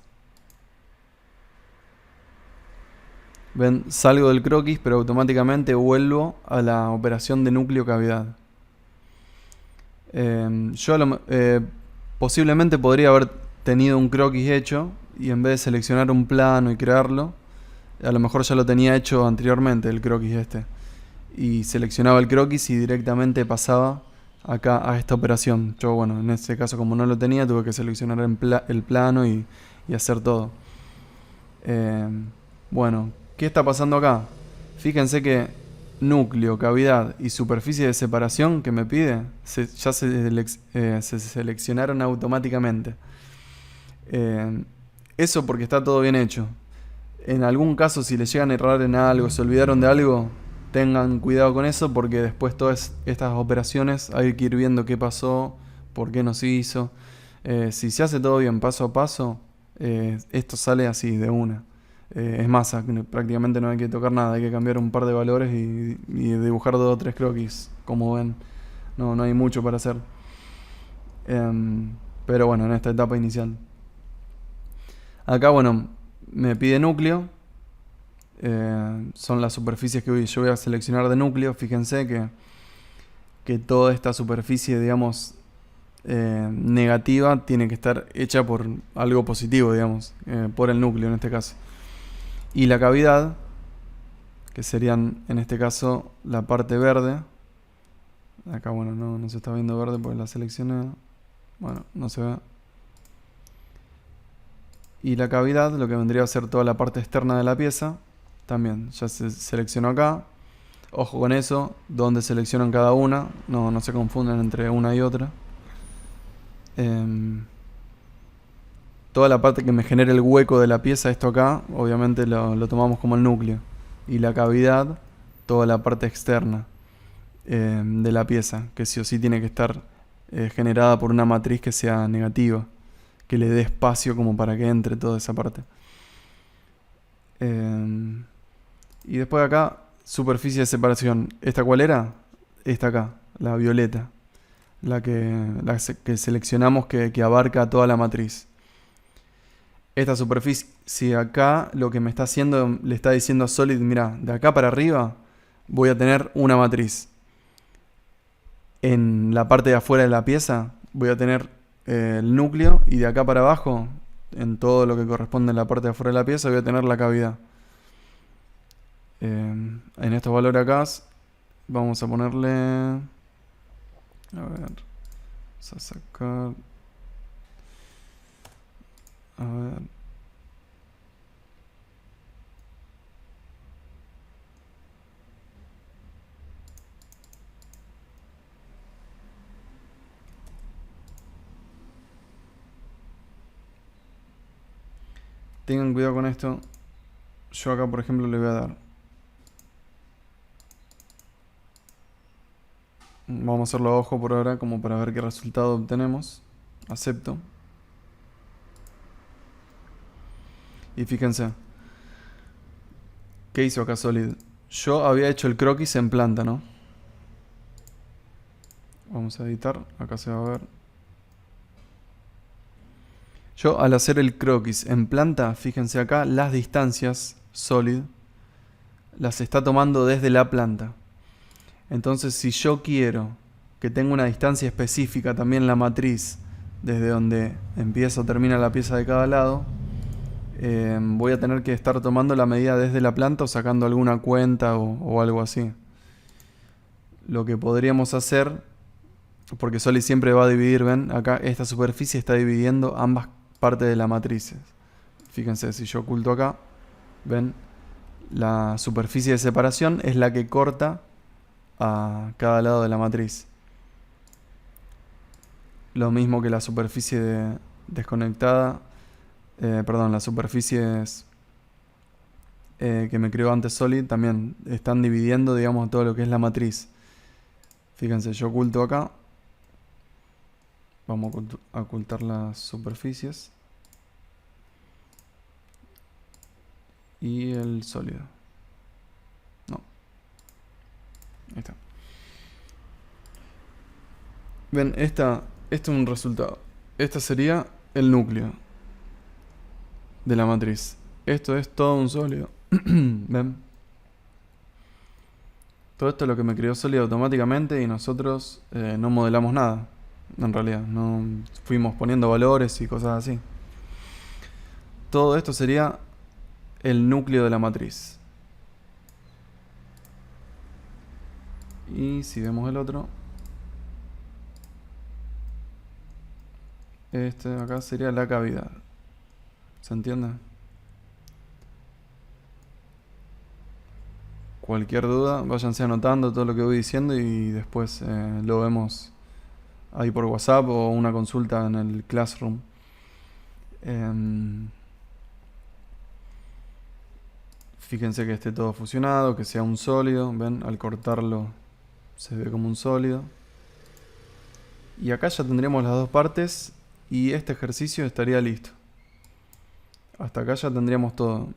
Ven, salgo del croquis, pero automáticamente vuelvo a la operación de núcleo cavidad. Posiblemente podría haber tenido un croquis hecho y en vez de seleccionar un plano y crearlo, a lo mejor ya lo tenía hecho anteriormente el croquis este. Y seleccionaba el croquis y directamente pasaba acá a esta operación. Yo, bueno, en este caso como no lo tenía, tuve que seleccionar el plano y hacer todo. Bueno, ¿qué está pasando acá? Fíjense que núcleo, cavidad y superficie de separación que me pide ya se seleccionaron automáticamente. Eso porque está todo bien hecho. En algún caso, si les llegan a errar en algo, se olvidaron de algo, tengan cuidado con eso porque después todas estas operaciones hay que ir viendo qué pasó, por qué no se hizo. Si se hace todo bien paso a paso, esto sale así de una. Es masa, prácticamente no hay que tocar nada, hay que cambiar un par de valores y dibujar 2 o 3 croquis, como ven. No hay mucho para hacer. Pero bueno, en esta etapa inicial. Acá, bueno, me pide núcleo. son las superficies que yo voy a seleccionar de núcleo. Fíjense que toda esta superficie, digamos, negativa tiene que estar hecha por algo positivo, digamos, por el núcleo en este caso. Y la cavidad, que serían en este caso la parte verde. Acá, bueno, no se está viendo verde porque la seleccioné. Bueno, no se ve. Y la cavidad, lo que vendría a ser toda la parte externa de la pieza, también ya se seleccionó acá. Ojo con eso, donde seleccionan cada una, no se confunden entre una y otra. Toda la parte que me genere el hueco de la pieza, esto acá, obviamente lo tomamos como el núcleo. Y la cavidad, toda la parte externa de la pieza, que sí o sí tiene que estar generada por una matriz que sea negativa, que le dé espacio como para que entre toda esa parte. Y después acá, superficie de separación. ¿Esta cuál era? Esta acá, la violeta. La que seleccionamos que abarca toda la matriz. Esta superficie acá, lo que me está haciendo, le está diciendo a Solid, mira, de acá para arriba voy a tener una matriz. En la parte de afuera de la pieza voy a tener el núcleo, y de acá para abajo, en todo lo que corresponde a la parte de afuera de la pieza, voy a tener la cavidad. En estos valores acá vamos a ponerle, a ver, vamos a sacar, a ver, tengan cuidado con esto. Yo acá, por ejemplo, le voy a dar, vamos a hacerlo a ojo por ahora, como para ver qué resultado obtenemos. Acepto. Y fíjense, ¿qué hizo acá Solid? Yo había hecho el croquis en planta, ¿no? Vamos a editar, acá se va a ver. Yo al hacer el croquis en planta, fíjense acá, las distancias Solid las está tomando desde la planta. Entonces, si yo quiero que tenga una distancia específica también la matriz, desde donde empieza o termina la pieza de cada lado, voy a tener que estar tomando la medida desde la planta o sacando alguna cuenta o algo así. Lo que podríamos hacer, porque Solid siempre va a dividir, ven, acá esta superficie está dividiendo ambas partes de la matriz. Fíjense, si yo oculto acá, ven, la superficie de separación es la que corta a cada lado de la matriz. Lo mismo que la superficie desconectada, las superficies que me creó antes Solid también están dividiendo, digamos, todo lo que es la matriz. Fíjense, yo oculto acá. Vamos a ocultar las superficies. Y el sólido. No. Ahí está. Ven, este es un resultado. Este sería el núcleo de la matriz. Esto es todo un sólido. ¿Ven? Todo esto es lo que me creó Solid automáticamente y nosotros no modelamos nada. En realidad, no fuimos poniendo valores y cosas así. Todo esto sería el núcleo de la matriz. Y si vemos el otro, este de acá sería la cavidad. ¿Se entiende? Cualquier duda, váyanse anotando todo lo que voy diciendo y después lo vemos ahí por WhatsApp o una consulta en el Classroom. Fíjense que esté todo fusionado, que sea un sólido. ¿Ven? Al cortarlo se ve como un sólido. Y acá ya tendríamos las dos partes y este ejercicio estaría listo. Hasta acá ya tendríamos todo.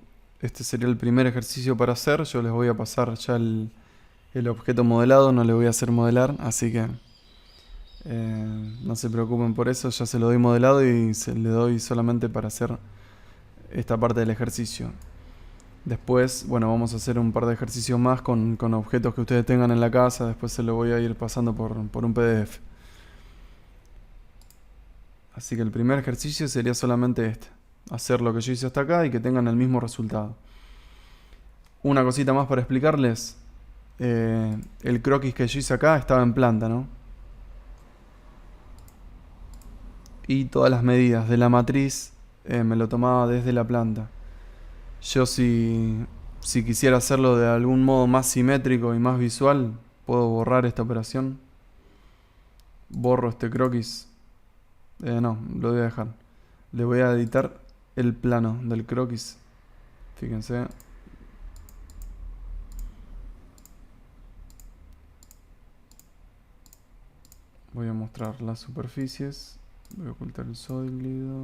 Este sería el primer ejercicio para hacer. Yo les voy a pasar ya el objeto modelado, no le voy a hacer modelar, así que no se preocupen por eso. Ya se lo doy modelado y le doy solamente para hacer esta parte del ejercicio. Después, bueno, vamos a hacer un par de ejercicios más con objetos que ustedes tengan en la casa. Después se lo voy a ir pasando por un PDF. Así que el primer ejercicio sería solamente este. Hacer lo que yo hice hasta acá y que tengan el mismo resultado. Una cosita más para explicarles. El croquis que yo hice acá estaba en planta, ¿no? Y todas las medidas de la matriz me lo tomaba desde la planta. Yo si quisiera hacerlo de algún modo más simétrico y más visual, puedo borrar esta operación. Borro este croquis. No, lo voy a dejar. Le voy a editar el plano del croquis. Fíjense. Voy a mostrar las superficies. Voy a ocultar el sólido.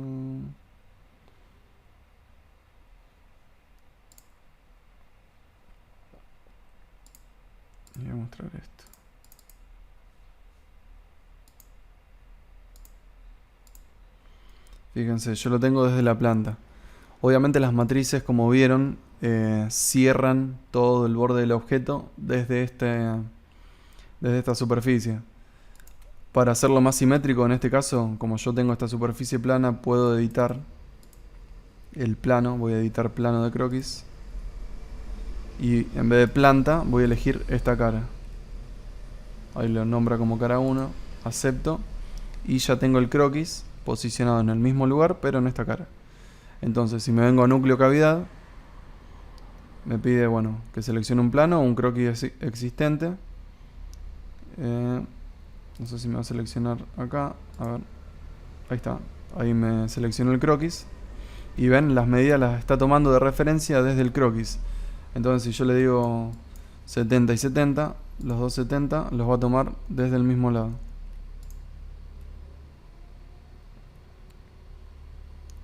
Y voy a mostrar esto. Fíjense, yo lo tengo desde la planta. Obviamente las matrices, como vieron, cierran todo el borde del objeto desde esta superficie. Para hacerlo más simétrico, en este caso, como yo tengo esta superficie plana, puedo editar el plano. Voy a editar plano de croquis. Y en vez de planta, voy a elegir esta cara. Ahí lo nombra como cara 1. Acepto. Y ya tengo el croquis posicionado en el mismo lugar, pero en esta cara. Entonces, si me vengo a núcleo cavidad, me pide, bueno, que seleccione un plano o un croquis existente. No sé si me va a seleccionar acá. A ver. Ahí está. Ahí me seleccionó el croquis. Y ven, las medidas las está tomando de referencia desde el croquis. Entonces, si yo le digo 70 y 70, los dos 70 los va a tomar desde el mismo lado.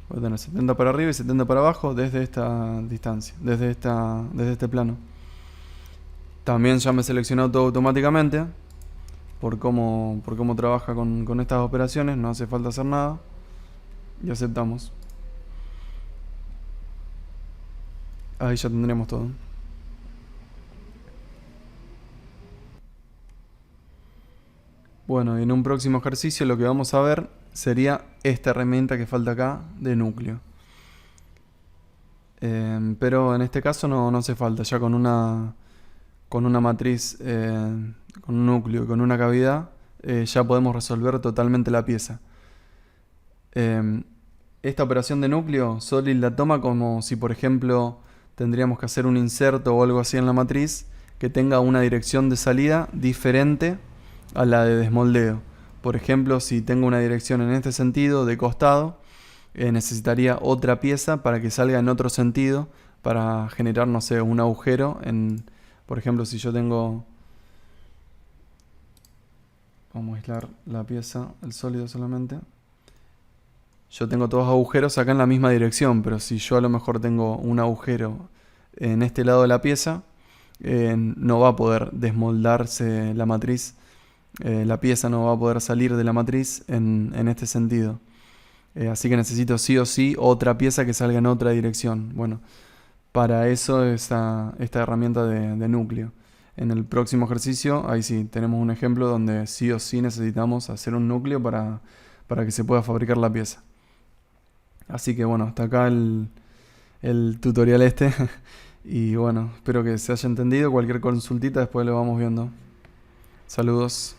Voy a tener 70 para arriba y 70 para abajo desde esta distancia, desde este plano. También ya me seleccionó todo automáticamente por cómo trabaja con estas operaciones. No hace falta hacer nada y aceptamos. Ahí ya tendríamos todo. Bueno, y en un próximo ejercicio lo que vamos a ver sería esta herramienta que falta acá de núcleo. Pero en este caso no hace falta. Ya con una matriz, con un núcleo y con una cavidad, ya podemos resolver totalmente la pieza. Esta operación de núcleo, Solid la toma como si, por ejemplo, tendríamos que hacer un inserto o algo así en la matriz que tenga una dirección de salida diferente a la de desmoldeo. Por ejemplo, si tengo una dirección en este sentido, de costado, necesitaría otra pieza para que salga en otro sentido, para generar, no sé, un agujero. Por ejemplo, si yo tengo... Vamos a aislar la pieza, el sólido solamente. Yo tengo todos agujeros acá en la misma dirección, pero si yo a lo mejor tengo un agujero en este lado de la pieza, no va a poder desmoldarse la matriz. La pieza no va a poder salir de la matriz en este sentido. Así que necesito sí o sí otra pieza que salga en otra dirección. Bueno, para eso esta herramienta de núcleo. En el próximo ejercicio, ahí sí, tenemos un ejemplo donde sí o sí necesitamos hacer un núcleo para que se pueda fabricar la pieza. Así que bueno, hasta acá el tutorial este. Y bueno, espero que se haya entendido. Cualquier consultita después lo vamos viendo. Saludos.